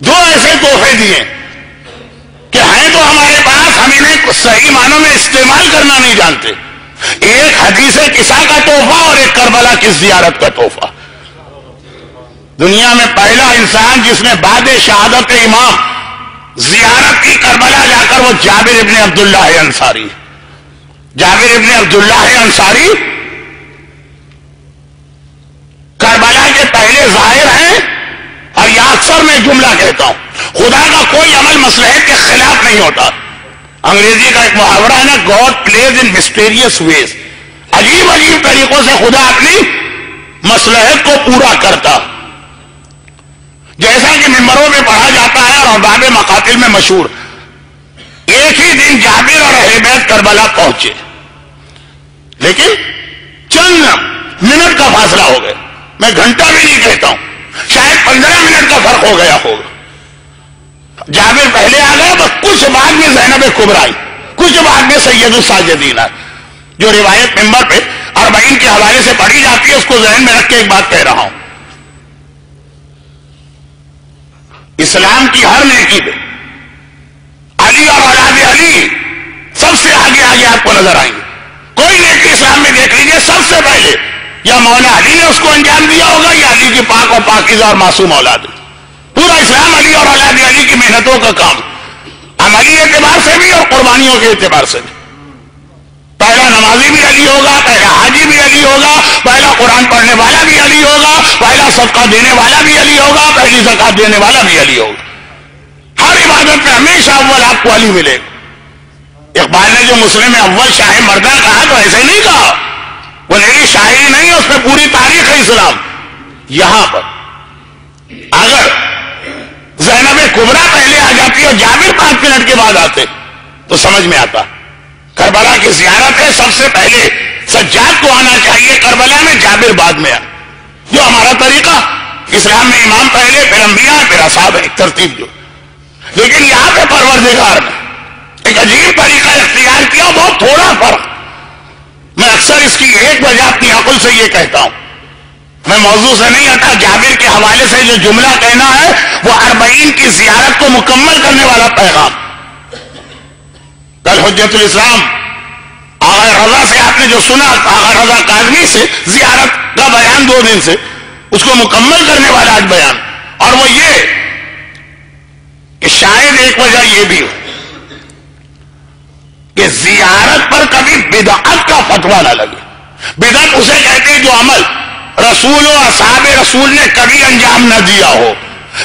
2 ایسے تحفے دیے کہ ہیں تو ہمارے پاس، ہم انہیں صحیح معنوں میں استعمال کرنا نہیں جانتے. ایک حدیث قصہ کا تحفہ اور ایک کربلا کی زیارت کا تحفہ. دنیا میں پہلا انسان جس نے بعد شہادت امام زیارت کی کربلا جا کر، وہ جابر ابن عبداللہ انصاری. جابر ابن عبداللہ انصاری کربلا کے پہلے ظاہر ہیں. اور یہ اکثر میں جملہ کہتا ہوں، خدا کا کوئی عمل مصلحت کے خلاف نہیں ہوتا. انگریزی کا ایک محاورہ ہے نا، گاڈ پلیز ان مسٹیریس ویز. عجیب عجیب طریقوں سے خدا اپنی مصلحت کو پورا کرتا. جیسا کہ ممبروں میں پڑھا جاتا ہے اور باب مقاتل میں مشہور، ایک ہی دن جابر اور اہل بیت کربلا پہنچے، لیکن چند منٹ کا فاصلہ ہو گیا. میں گھنٹہ بھی نہیں کہتا ہوں، شاید 15 منٹ کا فرق ہو گیا ہوگا. جابر پہلے آ گئے، بس کچھ بعد میں زینب کبریٰ آئی. کچھ بعد میں سید الساجدین ہے، جو روایت ممبر پہ 40 کے حوالے سے پڑھی جاتی ہے، اس کو ذہن میں رکھ کے ایک بات کہہ رہا ہوں. اسلام کی ہر نیکی پہ علی اور اولاد علی سب سے آگے آگے آپ کو نظر آئیں گے. کوئی نیکی اسلام میں دیکھ لیجیے، سب سے پہلے یا مولا علی نے اس کو انجام دیا ہوگا یا علی کی پاک اور پاکیزہ اور معصوم اولاد. پورا اسلام علی اور اولاد علی کی محنتوں کا کام، عملی اعتبار سے بھی اور قربانیوں کے اعتبار سے بھی. پہلا نمازی بھی علی ہوگا، پہلا حاجی بھی علی ہوگا، پہلا قرآن پڑھنے والا بھی علی ہوگا، پہلا صدقہ دینے والا بھی علی ہوگا، پہلی زکات دینے والا بھی علی ہوگا. ہر عبادت میں ہمیشہ اول آپ کو علی ملے گا. اقبال نے جو مسلم اول شاہ مردہ کہا تو ایسے نہیں کہا، وہ میری شاعری نہیں ہے، اس میں پوری تاریخ ہے اسلام. یہاں پر اگر زینب کبریٰ پہلے آ جاتی اور جابر 5 منٹ کے بعد آتے تو سمجھ میں آتا. کربلا کی زیارت ہے، سب سے پہلے سجاد کو آنا چاہیے کربلا میں، جابر بعد میں آئے. جو ہمارا طریقہ اسلام میں امام پہلے، پھر انبیاء، پھر اصحاب، ایک ترتیب جو. لیکن یہاں پہ پروردگار نے ایک عجیب طریقہ اختیار کیا، بہت تھوڑا فرق. میں اکثر اس کی ایک وجہ اپنی عقل سے یہ کہتا ہوں، میں موضوع سے نہیں ہٹا. جابر کے حوالے سے جو جملہ کہنا ہے وہ 40 کی زیارت کو مکمل کرنے والا پیغام. کل حجت الاسلام آغا رضا سے آپ نے جو سنا، آغا رضا کاظمی سے زیارت کا بیان 2 دن سے، اس کو مکمل کرنے والا آج بیان. اور وہ یہ کہ شاید ایک وجہ یہ بھی ہو کہ زیارت پر کبھی بدعت کا فتویٰ نہ لگے. بدعت اسے کہتے ہیں جو عمل رسول و اصحاب رسول نے کبھی انجام نہ دیا ہو.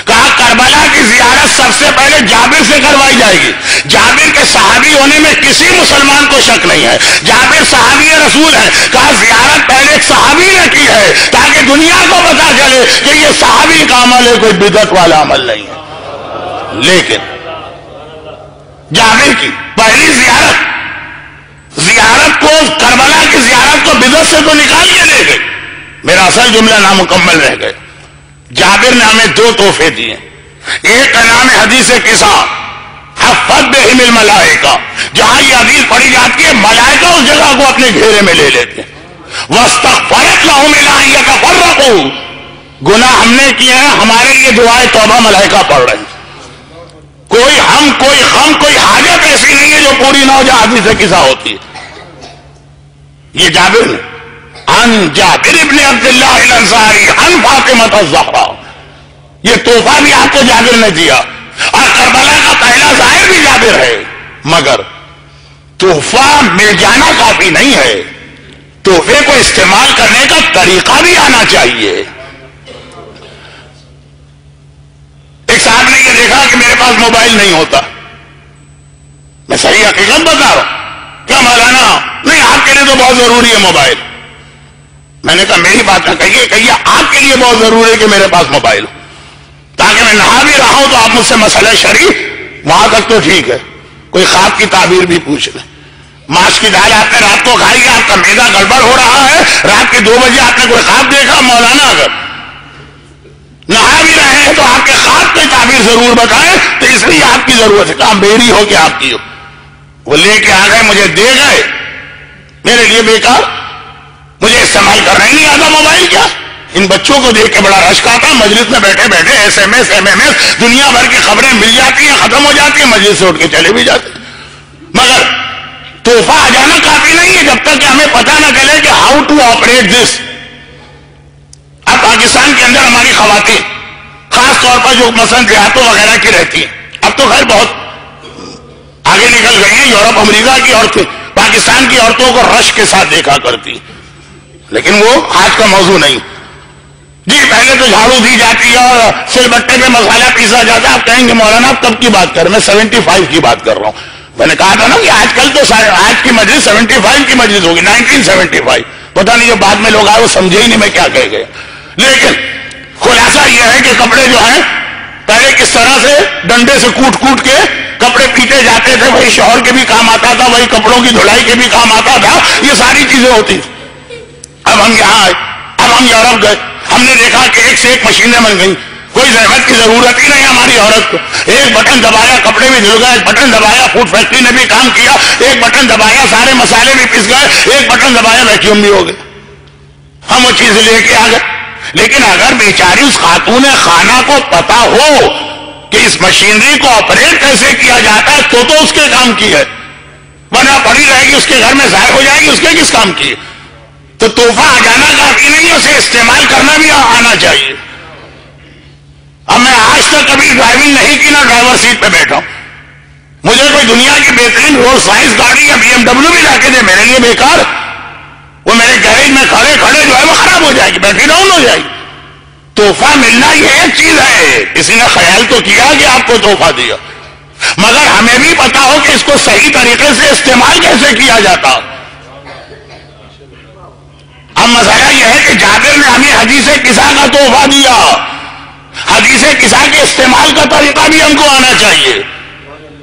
کہا کربلا کی زیارت سب سے پہلے جابر سے کروائی جائے گی. جابر کے صحابی ہونے میں کسی مسلمان کو شک نہیں ہے، جابر صحابی رسول ہے. کہا زیارت پہلے ایک صحابی نے کی ہے تاکہ دنیا کو پتا چلے کہ یہ صحابی کا عمل ہے، کوئی بدعت والا عمل نہیں ہے. لیکن جابر کی پہلی زیارت کو، کربلا کی زیارت کو بدعت سے تو نکال کے لے گئے. میرا اصل جملہ نامکمل رہ گئے. جابر نے ہمیں 2 تحفے دیے. ایک کا نام ہے حدیث قصہ، حفت بہم الملائکہ. جہاں یہ حدیث پڑھی جاتی ہے ملائکہ اس جگہ کو اپنے گھیرے میں لے لیتے ہیں. واستغفرت لهم الا ان يتفرقوا. گناہ ہم نے کیے ہیں، ہمارے لیے دعائے توبہ ملائکہ پڑھ رہے ہیں. کوئی ہم، کوئی غم، کوئی حاجت ایسی نہیں ہے جو پوری نہ ہو جائے حدیث قصہ ہوتی ہے. یہ جابر نے عن جابر ابن عبداللہ الانصاری عن فاطمہ الزہرا، یہ تحفہ بھی آپ کو جابر نے دیا. اور کربلا کا پہلا ظاہر بھی جابر ہے. مگر تحفہ مل جانا کافی نہیں ہے، تحفے کو استعمال کرنے کا طریقہ بھی آنا چاہیے. ایک صاحب نے یہ دیکھا کہ میرے پاس موبائل نہیں ہوتا. میں صحیح حقیقت بتا رہا ہوں. کیا مولانا؟ نہیں، آپ کے لیے تو بہت ضروری ہے موبائل. میں نے کہا میری بات نہ کہیے، آپ کے لیے بہت ضروری ہے کہ میرے پاس موبائل ہو، تاکہ میں نہا بھی رہا ہوں تو آپ مجھ سے مسئلہ شریف وہاں تک تو ٹھیک ہے، کوئی خواب کی تعبیر بھی پوچھ لیں. ماش کی دال آپ نے رات کو کھائی ہے، آپ کا معدہ گڑبڑ ہو رہا ہے، رات کے 2 بجے آپ نے کوئی خواب دیکھا، مولانا اگر نہا بھی رہے ہیں تو آپ کے خواب کی تعبیر ضرور بتائیں، تو اس لیے آپ کی ضرورت ہے. کہا میری ہو کہ آپ کی ہو. وہ لے کے آ گئے، مجھے دے گئے. میرے لیے بیکار، مجھے استعمال کرنا ہی نہیں آتا موبائل. کیا ان بچوں کو دیکھ کے بڑا رشک آتا، مجلس میں بیٹھے بیٹھے SMS MMS دنیا بھر کی خبریں مل جاتی ہیں، ختم ہو جاتی ہیں، مجلس سے اٹھ کے چلے بھی جاتے. مگر تحفہ آ جانا کافی نہیں ہے جب تک کہ ہمیں پتہ نہ چلے کہ ہاؤ ٹو آپریٹ دس. اب پاکستان کے اندر ہماری خواتین خاص طور پر جو مثلا دیہاتوں وغیرہ کی رہتی ہیں، اب تو خیر بہت آگے نکل گئی ہیں، یورپ امریکہ کی عورتیں پاکستان کی عورتوں کو رشک کے ساتھ دیکھا کرتی، لیکن وہ آج کا موضوع نہیں. جی پہلے تو جھاڑو دی جاتی ہے اور سل بٹے پہ مسالہ پیسا جاتا ہے. آپ کہیں گے مولانا آپ کب کی بات کر رہے ہیں؟ میں 75 کی بات کر رہا ہوں. میں نے کہا تھا نا کہ آج کل تو آج کی مجلس 75 کی مجلس ہوگی، 1975. پتہ نہیں جو بعد میں لوگ آئے وہ سمجھے ہی نہیں میں کیا کہہ گئے. لیکن خلاصہ یہ ہے کہ کپڑے جو ہیں پہلے کس طرح سے ڈنڈے سے کوٹ کے کپڑے پیٹے جاتے تھے، وہی شوہر کے بھی کام آتا تھا، وہی کپڑوں کی دھلائی کے بھی کام آتا تھا. یہ ساری چیزیں ہوتی. اب ہم یہاں آئے، اب ہم یورپ گئے، ہم نے دیکھا کہ ایک سے ایک مشینیں بن گئی. کوئی زحمت کی ضرورت ہی نہیں ہماری عورت کو. ایک بٹن دبایا کپڑے بھی دھل گئے, ایک بٹن دبایا فوڈ فیکٹری نے بھی کام کیا, ایک بٹن دبایا سارے مسالے بھی پس گئے, ایک بٹن دبایا ویکیوم بھی ہو گئے, ہم وہ چیز لے کے آ گئے. لیکن اگر بیچاری اس خاتون خانہ کو پتا ہو کہ اس مشینری کو آپریٹ کیسے کیا جاتا ہے تو اس کے کام کی ہے, ورنہ پڑی رہے گی اس کے گھر میں ضائع ہو جائے گی, اس کے کس کام کی ہے. تو تحفہ آ جانا کافی نہیں, اسے استعمال کرنا بھی آنا چاہیے. اب میں آج تک کبھی ڈرائیونگ نہیں کی, نہ ڈرائیور سیٹ پہ بیٹھا ہوں. مجھے کوئی دنیا کی بہترین رولز رائس گاڑی یا BMW بھی لا کے دے, میرے لیے بیکار. وہ میرے گیریج میں کھڑے کھڑے جو ہے وہ خراب ہو جائے گی, بیٹری ڈاؤن ہو جائے گی. تحفہ ملنا یہ ایک چیز ہے, کسی نے خیال تو کیا کہ آپ کو تحفہ دیا, مگر ہمیں بھی پتا ہو کہ اس کو صحیح طریقے سے استعمال کیسے کیا جاتا. اب مسئلہ یہ ہے کہ جابر نے ہمیں حدیث قصہ کا تحفہ دیا, حدیث قصہ کے استعمال کا طریقہ بھی ہم کو آنا چاہیے,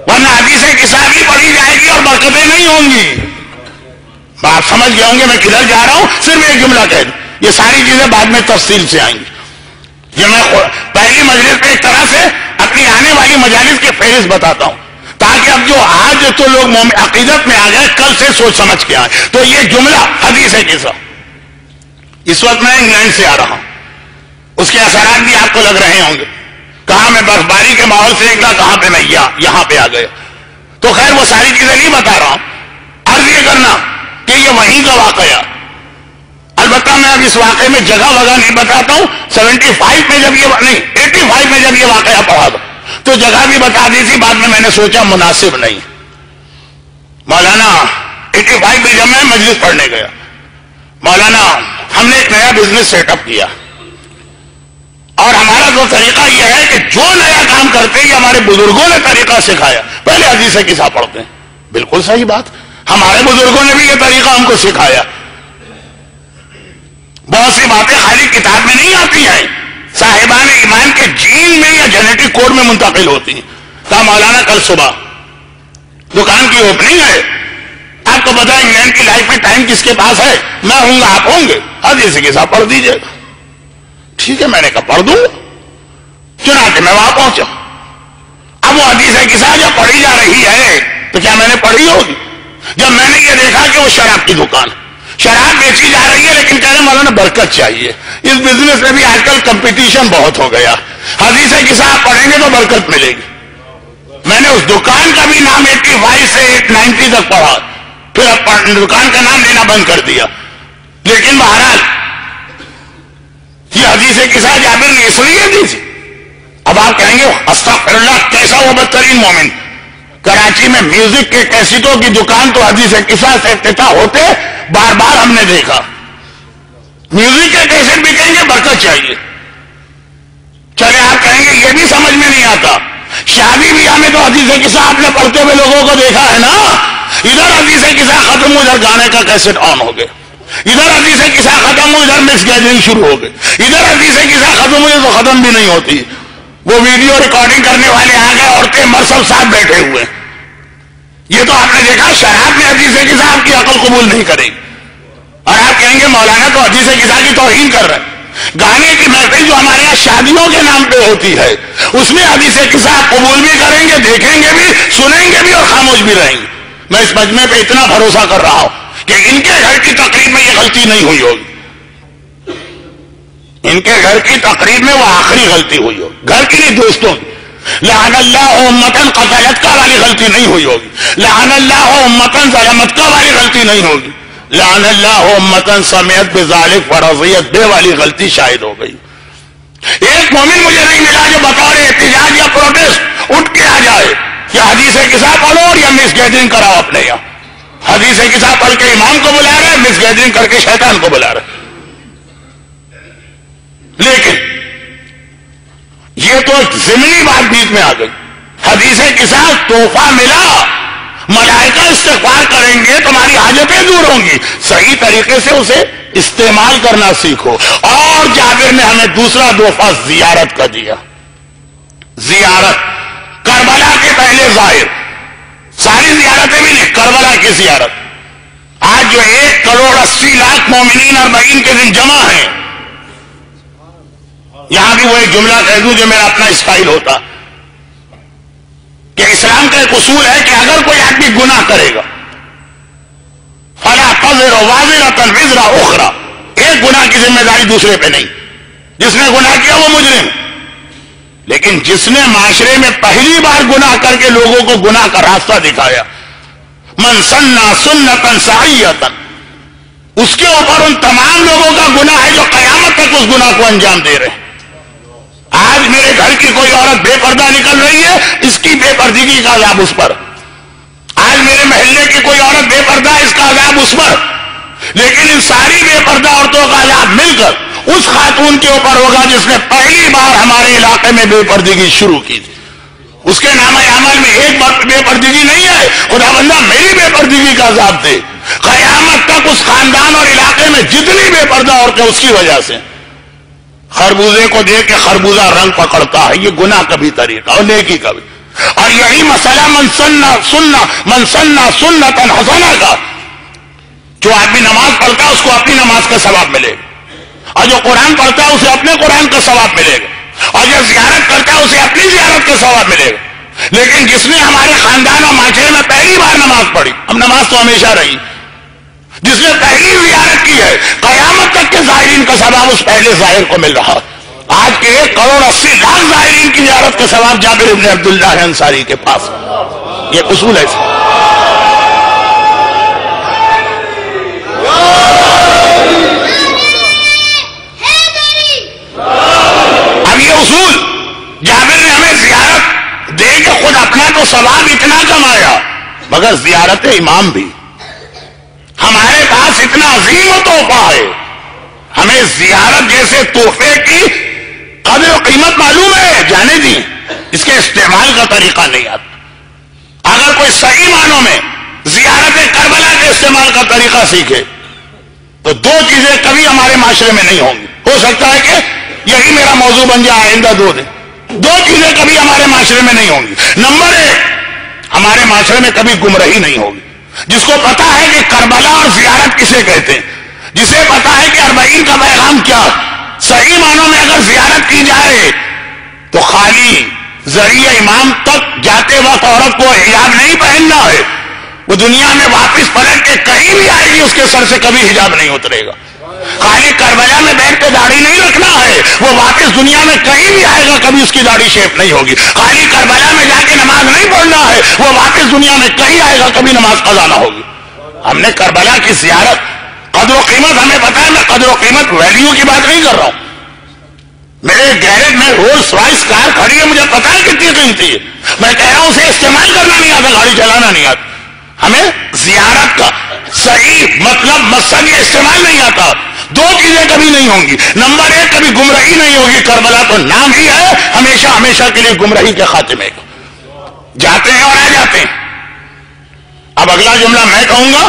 ورنہ حدیث قصہ بھی پڑھی جائے گی اور برکتیں نہیں ہوں گی. آپ سمجھ گئے ہوں گے میں کدھر جا رہا ہوں, صرف ایک جملہ کہہ دوں, یہ ساری چیزیں بعد میں تفصیل سے آئیں گی. یہ میں پہلی مجلس پہ ایک طرح سے اپنی آنے والی مجالس کی فہرست بتاتا ہوں, تاکہ اب جو آج تو لوگ عقیدت میں آ گئے کل سے سوچ سمجھ کے آئے. تو یہ جملہ حدیث قصہ, اس وقت میں انگلینڈ سے آ رہا ہوں, اس کے اثرات بھی آپ کو لگ رہے ہوں گے. کہاں میں برف باری کے ماحول سے نکلا, کہاں پہ میں یہاں پہ آ گیا. تو خیر وہ ساری چیزیں نہیں بتا رہا ہوں, عرض یہ کرنا کہ یہ وہیں کا واقعہ. البتہ میں اب اس واقعے میں جگہ وگہ نہیں بتاتا ہوں. 75 میں جب یہ نہیں 85 میں جب یہ واقعہ پڑھا تھا تو جگہ بھی بتا دی تھی, بعد میں نے سوچا مناسب نہیں. مولانا 85 میں جب میں مجلس پڑھنے گیا, مولانا ہم نے ایک نیا بزنس سیٹ اپ کیا, اور ہمارا جو طریقہ یہ ہے کہ جو نیا کام کرتے ہیں ہمارے بزرگوں نے طریقہ سکھایا. پہلے حدیث قصہ پڑھتے ہیں, بالکل صحیح بات, ہمارے بزرگوں نے بھی یہ طریقہ ہم کو سکھایا. بہت سی باتیں خالی کتاب میں نہیں آتی ہیں, صاحبان ایمان کے جین میں یا جینیٹک کوڈ میں منتقل ہوتی ہیں. کہا مولانا کل صبح دکان کی اوپننگ ہے, آپ کو پتا ہے انگلینڈ کی لائف میں ٹائم کس کے پاس ہے, میں ہوں گا آپ ہوں گے, حدیث قصہ پڑھ دیجیے گا. ٹھیک ہے, میں نے کہا پڑھ دوں گا. چنانچہ میں وہاں پہنچا. اب وہ حدیث قصہ جب پڑھی جا رہی ہے تو کیا میں نے پڑھی ہوگی؟ جب میں نے یہ دیکھا کہ وہ شراب کی دکان, شراب بیچی جا رہی ہے, لیکن کہہ رہے مولانا برکت چاہیے, اس بزنس میں بھی آج کل کمپٹیشن بہت ہو گیا, حدیث قصہ آپ پڑھیں گے تو برکت ملے گی. میں نے اس دکان کا بھی نام 85 سے 90 تک پڑھا, پھر اب دکان کا نام لینا بند کر دیا. لیکن بہرحال یہ حدیث قصہ جابر نے اس لیے دی تھی. اب آپ کہیں گے استغفر اللہ, کیسا وہ بدترین مومن. کراچی میں میوزک کے کیسٹوں کی دکان تو حدیث قصہ سے افتتاح ہوتے بار بار ہم نے دیکھا. میوزک کے کیسٹ بھی کہیں گے برکت چاہیے. چلے آپ کہیں گے یہ بھی سمجھ میں نہیں آتا, شادی بیاہ میں تو حدیث قصہ آپ نے پڑھتے ہوئے لوگوں کو دیکھا ہے نا, ادھر حدیث قصہ ختم ہو, ادھر گانے کا کیسٹ آن ہو گئے, ادھر حدیث قصہ ختم ہو, ادھر مکس گیدرنگ شروع ہو گئے, ادھر حدیث قصہ ختم ہوئی تو ختم بھی نہیں ہوتی. وہ ویڈیو ریکارڈنگ کرنے والے آ گئے, عورتیں مرسل ساتھ بیٹھے ہوئے. یہ تو آپ نے دیکھا شراب میں حدیث قصہ آپ کی عقل قبول نہیں کرے گی, اور آپ کہیں گے مولانا تو حدیث قصہ کی توہین کر رہے ہیں. گانے کی محفل جو ہمارے یہاں شادیوں کے نام پہ ہوتی ہے, اس میں حدیث قصہ آپ قبول بھی کریں گے, دیکھیں گے بھی, سنیں گے بھی اور خاموش بھی رہیں گے. میں اس مجمع پہ اتنا بھروسہ کر رہا ہوں کہ ان کے گھر کی تقریب میں یہ غلطی نہیں ہوئی ہوگی, ان کے گھر کی تقریب میں وہ آخری غلطی ہوئی ہوگی, گھر کی نہیں دوستوں کی. لعن اللہ امتن قتلت کا والی غلطی نہیں ہوئی ہوگی, لعن اللہ امتن ظلمت کا والی غلطی نہیں ہوگی, لعن اللہ امتن سمیت بذالک فرضیت بے والی غلطی شاید ہو گئی. ایک مومن مجھے نہیں ملا جو بطور احتجاج یا پروٹیسٹ اٹھ کے آ جائے کہ حدیث قصہ پڑھو اور یا مس گیدرنگ کراؤ اپنے یہاں. حدیث قصہ پڑھ کے امام کو بلا رہے, مس گیدرنگ کر کے شیطان کو بلا رہے. لیکن یہ تو ایک ضمنی بات بیچ میں آ گئی. حدیث قصہ تحفہ ملا, ملائکہ استغفار کریں گے, تمہاری حاجتیں دور ہوں گی, صحیح طریقے سے اسے استعمال کرنا سیکھو. اور جابر نے ہمیں دوسرا تحفہ زیارت کا دیا. زیارت کربلا کے پہلے ظاہر, ساری زیارتیں بھی نہیں, کربلا کی زیارت. آج جو 1 کروڑ 80 لاکھ مومنین 40 کے دن جمع ہیں, یہاں بھی وہ ایک جملہ کہہ دوں جو میرا اپنا اسٹائل ہوتا کہ اسلام کا ایک اصول ہے کہ اگر کوئی آدمی گناہ کرے گا فلا تزر وازرۃ وزر اخرى، ایک گناہ کی ذمہ داری دوسرے پہ نہیں، جس نے گناہ کیا وہ مجرم، لیکن جس نے معاشرے میں پہلی بار گناہ کر کے لوگوں کو گناہ کا راستہ دکھایا، من سنّ سنۃ سعیۃ، اس کے اوپر ان تمام لوگوں کا گناہ ہے جو قیامت تک اس گناہ کو انجام دے رہے ہیں۔ آج میرے گھر کی کوئی عورت بے پردہ نکل رہی ہے، اس کی بے پردگی کا عذاب اس پر۔ آج میرے محلے کی کوئی عورت بے پردہ ہے، اس کا عذاب اس پر۔ لیکن ان ساری بے پردہ عورتوں کا عذاب مل کر اس خاتون کے اوپر ہوگا جس نے پہلی بار ہمارے علاقے میں بے پردگی شروع کی تھی۔ اس کے نام عمل میں ایک بے پردگی نہیں ہے، خدا بندہ میری بے پردگی کا عذاب دے۔ قیامت تک اس خاندان اور علاقے میں جتنی بے پردہ عورتیں اس کی وجہ سے۔ خربوزے کو دیکھ کے خربوزہ رنگ پکڑتا ہے، یہ گناہ کا بھی طریقہ اور نیکی کا بھی۔ اور یہی مسئلہ من سنّ سنۃ حسنہ کا، جو آدمی نماز پڑھتا ہے اس کو اپنی نماز کا ثواب ملے گا، اور جو قرآن پڑھتا ہے اسے اپنے قرآن کا ثواب ملے گا، اور جو زیارت کرتا ہے اسے اپنی زیارت کا ثواب ملے گا۔ لیکن جس نے ہمارے خاندان اور معاشرے میں پہلی بار نماز پڑھی، اب نماز تو ہمیشہ رہی، جس نے پہلی زیارت کی ہے، قیامت تک کے زائرین کا ثواب اس پہلے زائر کو مل رہا۔ آج کے 1,80,00,000 زائرین کی زیارت کا ثواب جابر بن عبداللہ انصاری کے پاس۔ یہ اصول ہے۔ اب یہ اصول جابر نے ہمیں زیارت دے کے خود اپنا تو ثواب اتنا کمایا، مگر زیارت امام بھی ہمارے پاس اتنا عظیم و تحفہ ہے، ہمیں زیارت جیسے تحفے کی قدر و قیمت معلوم ہے، جانے دی، اس کے استعمال کا طریقہ نہیں آتا۔ اگر کوئی صحیح معنوں میں زیارت کربلا کے استعمال کا طریقہ سیکھے تو دو چیزیں کبھی ہمارے معاشرے میں نہیں ہوں گی۔ ہو سکتا ہے کہ یہی میرا موضوع بن جائے آئندہ 2 دن۔ دو چیزیں کبھی ہمارے معاشرے میں نہیں ہوں گی۔ نمبر 1، ہمارے معاشرے میں کبھی گمراہی نہیں ہوگی۔ جس کو پتا ہے کہ کربلا اور زیارت کسے کہتے ہیں، جسے پتا ہے کہ 40 کا پیغام کیا، صحیح معنوں میں اگر زیارت کی جائے تو خالی ذریعہ امام تک جاتے وقت عورت کو حجاب نہیں پہننا ہے، وہ دنیا میں واپس پلٹ کے کہیں بھی آئے گی اس کے سر سے کبھی حجاب نہیں اترے گا۔ خالی کربلا میں بیٹھ کے داڑھی نہیں رکھنا ہے، وہ واپس دنیا میں کہیں بھی آئے گا کبھی اس کی داڑھی شیپ نہیں ہوگی۔ خالی کربلا میں جا کے نماز نہیں پڑھنا ہے، وہ واپس دنیا میں کہیں آئے گا کبھی نماز قضا نہ ہوگی۔ ہم نے کربلا کی زیارت، قدر و قیمت ہمیں پتا ہے، میں قدر و قیمت ویلیو کی بات نہیں کر رہا ہوں۔ میرے گیرج میں رولز رائس کار کھڑی ہے، مجھے پتا ہے کتنی قیمتی ہے، میں کہہ رہا ہوں اسے استعمال کرنا نہیں آتا، گاڑی چلانا نہیں آتا۔ ہمیں زیارت کا صحیح مطلب مقصد یہ استعمال نہیں آتا۔ دو چیزیں کبھی نہیں ہوں گی۔ نمبر 1، کبھی گمراہی نہیں ہوگی، کربلا تو نام ہی ہے ہمیشہ ہمیشہ کے لیے گمراہی کے خاتمے کا۔ جاتے ہیں اور آ جاتے ہیں۔ اب اگلا جملہ میں کہوں گا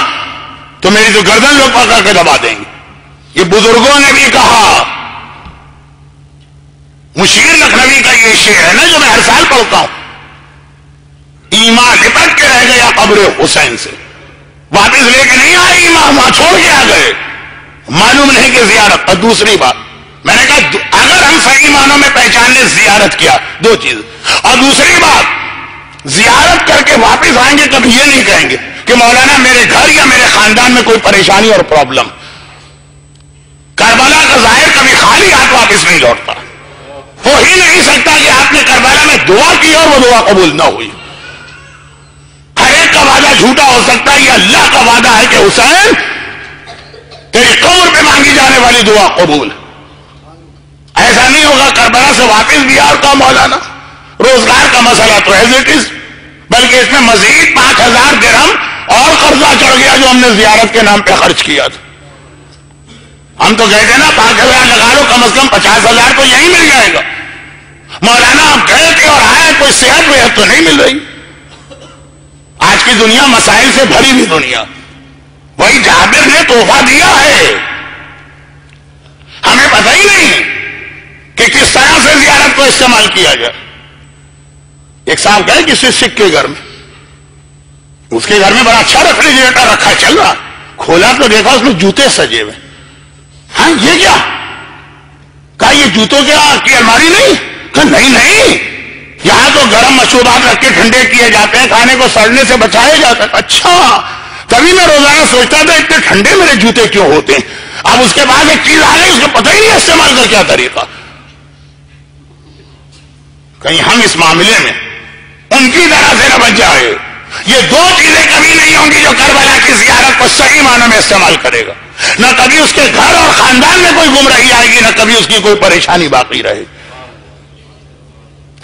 تو میری تو گردن لوگ پکڑ کے دبا دیں گے۔ یہ بزرگوں نے بھی کہا، مشیر لکھنوی کا یہ شعر ہے نا جو میں ہر سال پڑھتا ہوں، ایمان لپٹ کے رہ گیا قبر حسین سے، واپس لے کے نہیں آئے ایمان، وہاں چھوڑ کے آ گئے، معلوم نہیں کہ زیارت۔ اور دوسری بات میں نے کہا اگر ہم صحیح معنوں میں پہچان لیں زیارت کیا، 2 چیز، اور دوسری بات زیارت کر کے واپس آئیں گے کبھی یہ نہیں کہیں گے کہ مولانا میرے گھر یا میرے خاندان میں کوئی پریشانی اور پرابلم۔ کربلا کا ظاہر کبھی خالی ہاتھ واپس نہیں لوٹتا، ہو ہی نہیں سکتا کہ آپ نے کربلا میں دعا کی اور وہ دعا قبول نہ ہوئی۔ ہر ایک کا وعدہ جھوٹا ہو سکتا ہے، یہ اللہ کا وعدہ ہے کہ حسین تیری قبر پہ مانگی جانے والی دعا قبول۔ ایسا نہیں ہوگا کربلا سے واپس بھی اور کہا مولانا روزگار کا مسئلہ تو ایز اٹ از، بلکہ اس میں مزید 5,000 درہم اور قرضہ چڑھ گیا جو ہم نے زیارت کے نام پہ خرچ کیا تھا۔ ہم تو کہتے ہیں نا 5,000 لگا لو، کم از کم 50,000 تو یہی مل جائے گا۔ مولانا آپ گئے تھے اور آئے، کوئی صحت وحت تو نہیں مل رہی۔ آج کی دنیا مسائل سے بھری ہوئی دنیا، وہی جابر نے تحفہ دیا ہے، ہمیں پتہ ہی نہیں کہ کس طرح سے زیارت کو استعمال کیا جائے۔ ایک صاحب گئے کسی سکھ کے گھر میں، اس کے گھر میں بڑا اچھا ریفریجریٹر رکھا چل رہا، کھولا تو دیکھا اس میں جوتے سجے ہوئے۔ ہاں یہ کیا؟ کہا یہ جوتوں کی الماری نہیں؟ کہ نہیں، یہاں تو گرم مشروبات رکھ کے ٹھنڈے کیے جاتے ہیں، کھانے کو سڑنے سے بچایا جاتا ہے۔ اچھا، تبھی میں روزانہ سوچتا تھا اتنے ٹھنڈے میرے جوتے کیوں ہوتے ہیں۔ اب اس کے بعد ایک چیز آ گئی، اس کو پتہ ہی نہیں استعمال کا کیا طریقہ۔ کہیں ہم اس معاملے میں ان کی طرح سے نہ بچ جائے۔ یہ دو چیزیں کبھی نہیں ہوں گی جو کربلا کی زیارت کو صحیح معنوں میں استعمال کرے گا۔ نہ کبھی اس کے گھر اور خاندان میں کوئی گمراہی آئے گی، نہ کبھی اس کی کوئی پریشانی باقی رہے گی۔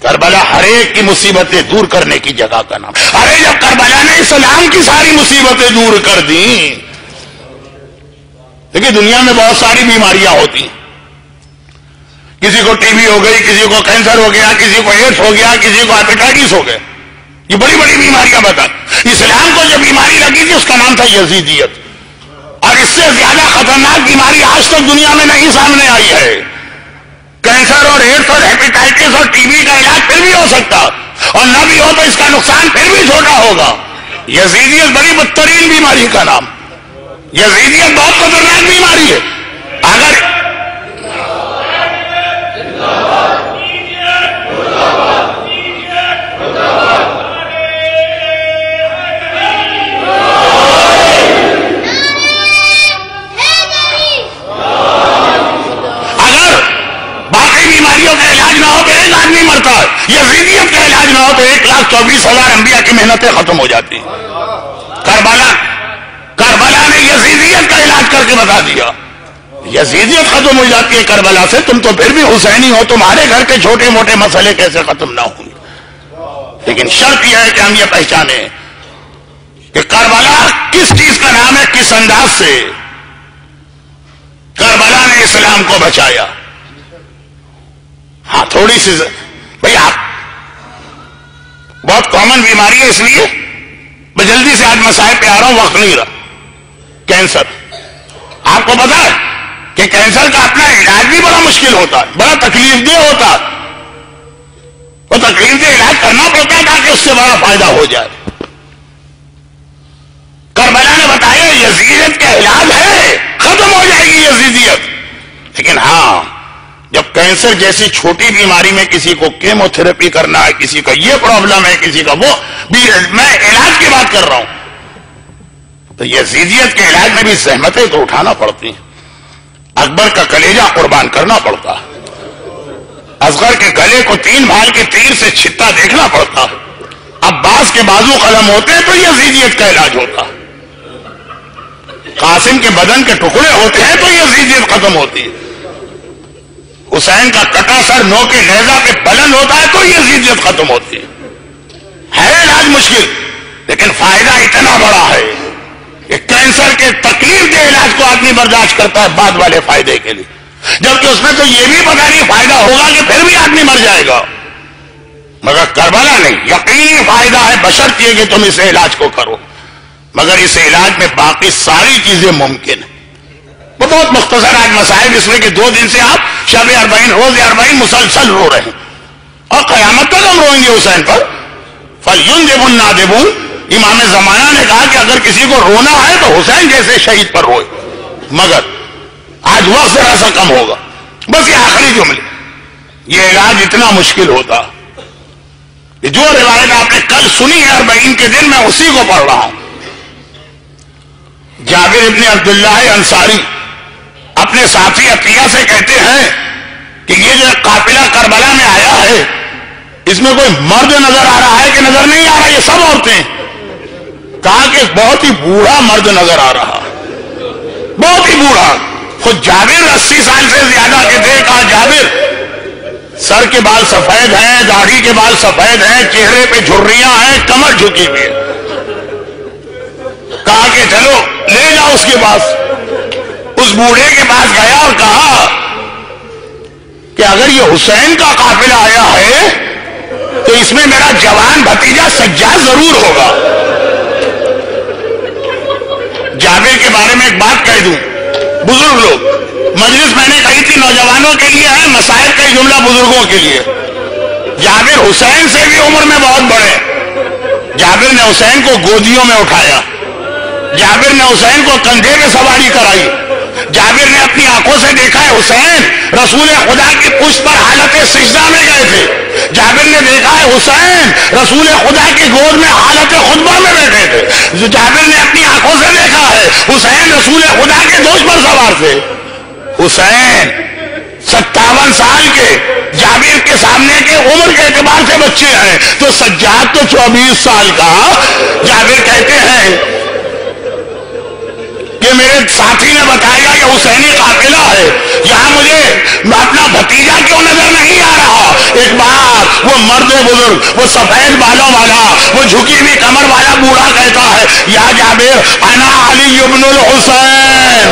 کربلا ہر ایک کی مصیبتیں دور کرنے کی جگہ کا نام۔ ارے جب کربلا نے اسلام کی ساری مصیبتیں دور کر دیں، دیکھیے دنیا میں بہت ساری بیماریاں ہوتی ہیں، کسی کو ٹی بی ہو گئی، کسی کو کینسر ہو گیا، کسی کو ایڈس ہو گیا، کسی کو ہیپیٹائٹس ہو گیا، یہ بڑی بڑی بیماریاں بتا۔ اسلام کو جو بیماری لگی تھی اس کا نام تھا یزیدیت، اور اس سے زیادہ خطرناک بیماری آج تک دنیا میں نہیں سامنے آئی ہے۔ کینسر اور ایڈس اور ہیپیٹائٹس اور ٹی بی کا علاج پھر بھی ہو سکتا، اور نہ بھی ہو تو اس کا نقصان پھر بھی چھوٹا ہوگا۔ یزیدیت بڑی بدترین بیماری کا نام، یزیدیت بہت خطرناک بیماری ہے۔ اگر باقی بیماریوں کا علاج نہ ہو تو ایک آدمی مرتا ہے، یزیدیت کا علاج نہ ہو تو 1,24,000 انبیاء کی محنتیں ختم ہو جاتی ہیں۔ کربلا نے یزیدیت کا علاج کر کے بتا دیا، یزیدیت ختم ہو جاتی ہے کربلا سے، تم تو پھر بھی حسینی ہو، تمہارے گھر کے چھوٹے موٹے مسئلے کیسے ختم نہ ہوں گے۔ لیکن شرط یہ ہے کہ ہم یہ پہچانیں کہ کربلا کس چیز کا نام ہے، کس انداز سے کربلا نے اسلام کو بچایا۔ ہاں تھوڑی سی بھئی آپ بہت کامن بیماری ہے، اس لیے میں جلدی سے آج مسائل پہ آ رہا ہوں، وقت نہیں رہا۔ کینسر، آپ کو پتا ہے کہ کینسر کا اپنا علاج بھی بڑا مشکل ہوتا ہے، بڑا تکلیف دہ ہوتا ہے، وہ تکلیف دہ علاج کرنا پڑتا ہے تاکہ اس سے بڑا فائدہ ہو جائے۔ کربلا نے بتایا یزیدیت کا علاج ہے، ختم ہو جائے گی یزیدیت۔ لیکن ہاں جب کینسر جیسی چھوٹی بیماری میں کسی کو کیمو تھراپی کرنا ہے، کسی کا یہ پرابلم ہے، کسی کا وہ بھی، میں علاج کی بات کر رہا ہوں، تو یزیدیت کے علاج میں بھی زحمتیں تو اٹھانا پڑتی ہیں۔ اکبر کا کلیجہ قربان کرنا پڑتا، اصغر کے گلے کو 3 بھال کے تیر سے چھتا دیکھنا پڑتا، عباس کے بازو قلم ہوتے تو یزیدیت کا علاج ہوتا، قاسم کے بدن کے ٹکڑے ہوتے ہیں تو یزیدیت ختم ہوتی ہے، حسین کا کٹا سر نو کے نیزہ پہ بلند ہوتا ہے تو یزیدیت ختم ہوتی ہے علاج مشکل، لیکن فائدہ اتنا بڑا ہے کہ کینسر کے تکلیف دہ علاج کو آدمی برداشت کرتا ہے بعد والے فائدے کے لیے، جبکہ اس میں تو یہ بھی پتہ نہیں فائدہ ہوگا کہ پھر بھی آدمی مر جائے گا۔ مگر کربلا نہیں، یقینی فائدہ ہے بشرط یہ کہ تم اس علاج کو کرو، مگر اس علاج میں باقی ساری چیزیں ممکن ہیں۔ وہ بہت مختصر آج مسائل، اس میں کہ 2 دن سے آپ شب 40 روز 40 مسلسل رو رہے ہیں، اور قیامت تک ہم روئیں گے حسین پر۔ فَلْيُنْذِبُ النَّادِبُونَ، امام زمانہ نے کہا کہ اگر کسی کو رونا ہے تو حسین جیسے شہید پر روئے، مگر آج وقت ذرا سا کم ہوگا۔ بس یہ آخری جملے، یہ علاج اتنا مشکل ہوتا کہ جو روایت آپ نے کل سنی ہے 40 کے دن، میں اسی کو پڑھ رہا ہوں۔ جابر ابن عبداللہ انصاری اپنے ساتھی عطیہ سے کہتے ہیں کہ یہ جو قافلہ کربلا میں آیا ہے، اس میں کوئی مرد نظر آ رہا ہے کہ نظر نہیں آ رہا؟ یہ سب عورتیں۔ کہا کہ بہت ہی بوڑھا مرد نظر آ رہا، بہت ہی بوڑھا۔ خود جابر 80 سال سے زیادہ کے تھے۔ کہا جابر سر کے بال سفید ہیں، داڑھی کے بال سفید ہیں، چہرے پہ جھریاں ہیں، کمر جھکی ہوئی ہے۔ کہا کہ چلو لے جاؤ اس کے پاس۔ اس بوڑھے کے پاس گیا اور کہا کہ اگر یہ حسین کا قافلہ آیا ہے تو اس میں میرا جوان بھتیجا سجاد ضرور ہوگا۔ جابر کے بارے میں ایک بات کہہ دوں، بزرگ لوگ، مجلس میں نے کہی تھی نوجوانوں کے لیے ہے، مسائل کا جملہ بزرگوں کے لیے۔ جابر حسین سے بھی عمر میں بہت بڑے۔ جابر نے حسین کو گودیوں میں اٹھایا، جابر نے حسین کو کندھے پہ سواری کرائی، جابر نے اپنی آنکھوں سے دیکھا ہے حسین رسول خدا کی پشت پر حالت سجدہ میں گئے تھے. جابر نے دیکھا ہے حسین رسول خدا کی گود میں حالت خطبہ میں بیٹھے تھے. جابر نے اپنی آنکھوں سے دیکھا ہے حسین رسول خدا کے دوش پر سوار تھے. حسین 57 سال کے جابر کے سامنے کے عمر کے اعتبار سے بچے ہیں, تو سجاد تو 24 سال کا. جابر کہتے ہیں کہ میرے ساتھی نے بتایا یہ حسینی قافلہ ہے, یہاں مجھے اپنا بھتیجا کیوں نظر نہیں آ رہا. ایک بار وہ مرد بزرگ, وہ سفید بالوں والا, وہ جھکی ہوئی کمر والا بوڑھا کہتا ہے یا جابر انا علی ابن الحسین,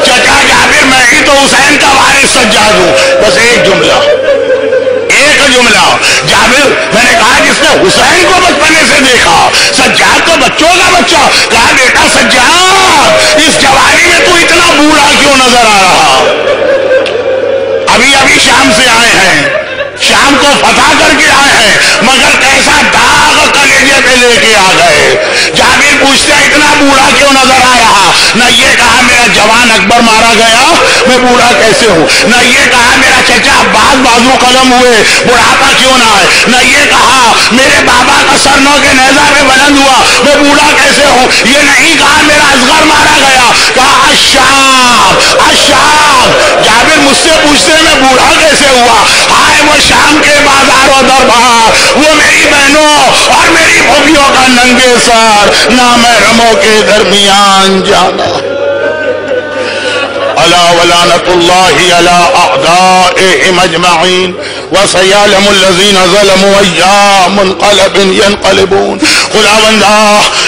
چچا جابر میں ہی تو حسین کا وارث سجاد ہوں. بس ایک جملہ جابر, میں نے کہا جس نے حسین کو بچپنے سے دیکھا, سجاد تو بچوں کا بچہ, کہا بیٹا سجاد اس جوانی میں تو اتنا بوڑھا کیوں نظر آ رہا. ابھی شام سے آئے ہیں, شام کو فتح کر کے آئے ہیں, مگر کیسا داغ کلیجے پہ لے کے آ گئے. جابر پوچھتے اتنا بوڑھا کیوں نظر آ رہا. نہ یہ کہا میرا جوان اکبر مارا گیا میں بوڑھا کیسے ہوں, نہ یہ کہا میرا چچا عباس بازو قلم ہوئے بڑھاپا کیوں نہ ہے, نہ یہ کہا میرے بابا کا سر نو کے نیزہ پہ بلند ہوا میں بوڑھا کیسے ہوں. یہ نہیں کہا میرا اصغر مارا گیا, کہا الشام. جابر مجھ سے پوچھتے میں بوڑھا کیسے ہوا. ہائے وہ شام کے بازار و دربار, وہ میری بہنوں اور میری بھوبیوں کا ننگے سر, نامحرموں کے درمیان جانا. الا ولعنۃ اللہ علی اعدائهم اجمعین وسیعلم الذین ظلموا ای منقلب ینقلبون. خداوندا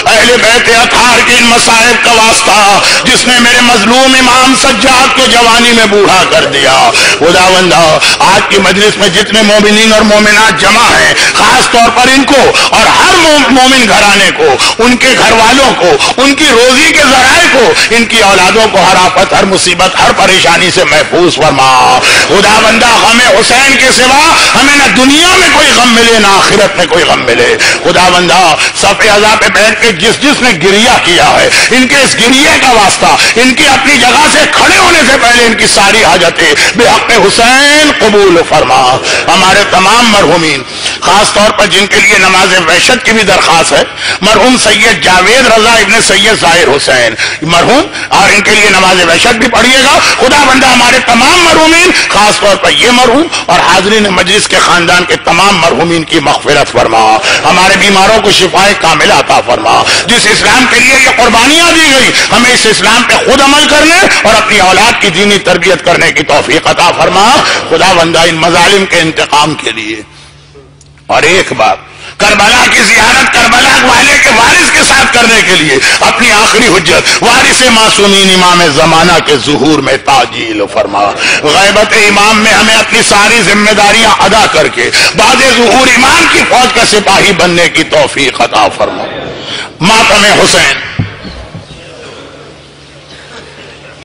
اہل بیت اطہار کے ان مصائب کا واسطہ جس نے میرے مظلوم امام سجاد کو جوانی میں بوڑھا کر دیا, خداوندا آج کی مجلس میں جتنے مومنین اور مومنات جمع ہیں, خاص طور پر ان کو اور ہر مومن گھرانے کو, ان کے گھر والوں کو, ان کی روزی کے ذرائع کو, ان کی اولادوں کو ہر آفت, ہر مصیبت, ہر پریشانی سے محفوظ فرما. خداوندا غم حسین کے سوا ہمیں نہ دنیا میں کوئی غم ملے نہ آخرت میں کوئی غم ملے. خداوندا صف اعضاء پہ بیٹھ کے جس نے گریہ کیا ہے, ان کے اس گریہ کا واسطہ ان کی اپنی جگہ سے کھڑے ہونے سے پہلے ان کی ساری حاجتیں بے حق حسین قبول فرما. ہمارے تمام مرحومین, خاص طور پر جن کے لیے نماز وحشت کی بھی درخواست ہے, مرحوم سید جاوید رضا ابن سید ظاہر حسین مرحوم, اور ان کے لیے نماز وحشت بھی پڑھیے گا. خدا بندہ ہمارے تمام مرحومین, خاص طور پر یہ مرحوم اور حاضرین مجلس کے خاندان کے تمام مرحومین کی مغفرت فرما. ہمارے بیماروں کو شفائے کاملہ عطا فرما. جس اسلام کے لیے یہ قربانیاں دی گئی, ہمیں اس اسلام پہ خود عمل کرنے اور اپنی اولاد کی دینی تربیت کرنے کی توفیق عطا فرما. خدا بندہ ان مظالم کے انتقام کے لیے. اور ایک بات, کربلا کی زیارت کربلا والے کے وارث کے ساتھ کرنے کے لیے اپنی آخری حجت وارث معصومین امام زمانہ کے ظہور میں تعجیل فرما. غیبت امام میں ہمیں اپنی ساری ذمہ داریاں ادا کر کے بعد ظہور امام کی فوج کا سپاہی بننے کی توفیق عطا فرما. ماتم حسین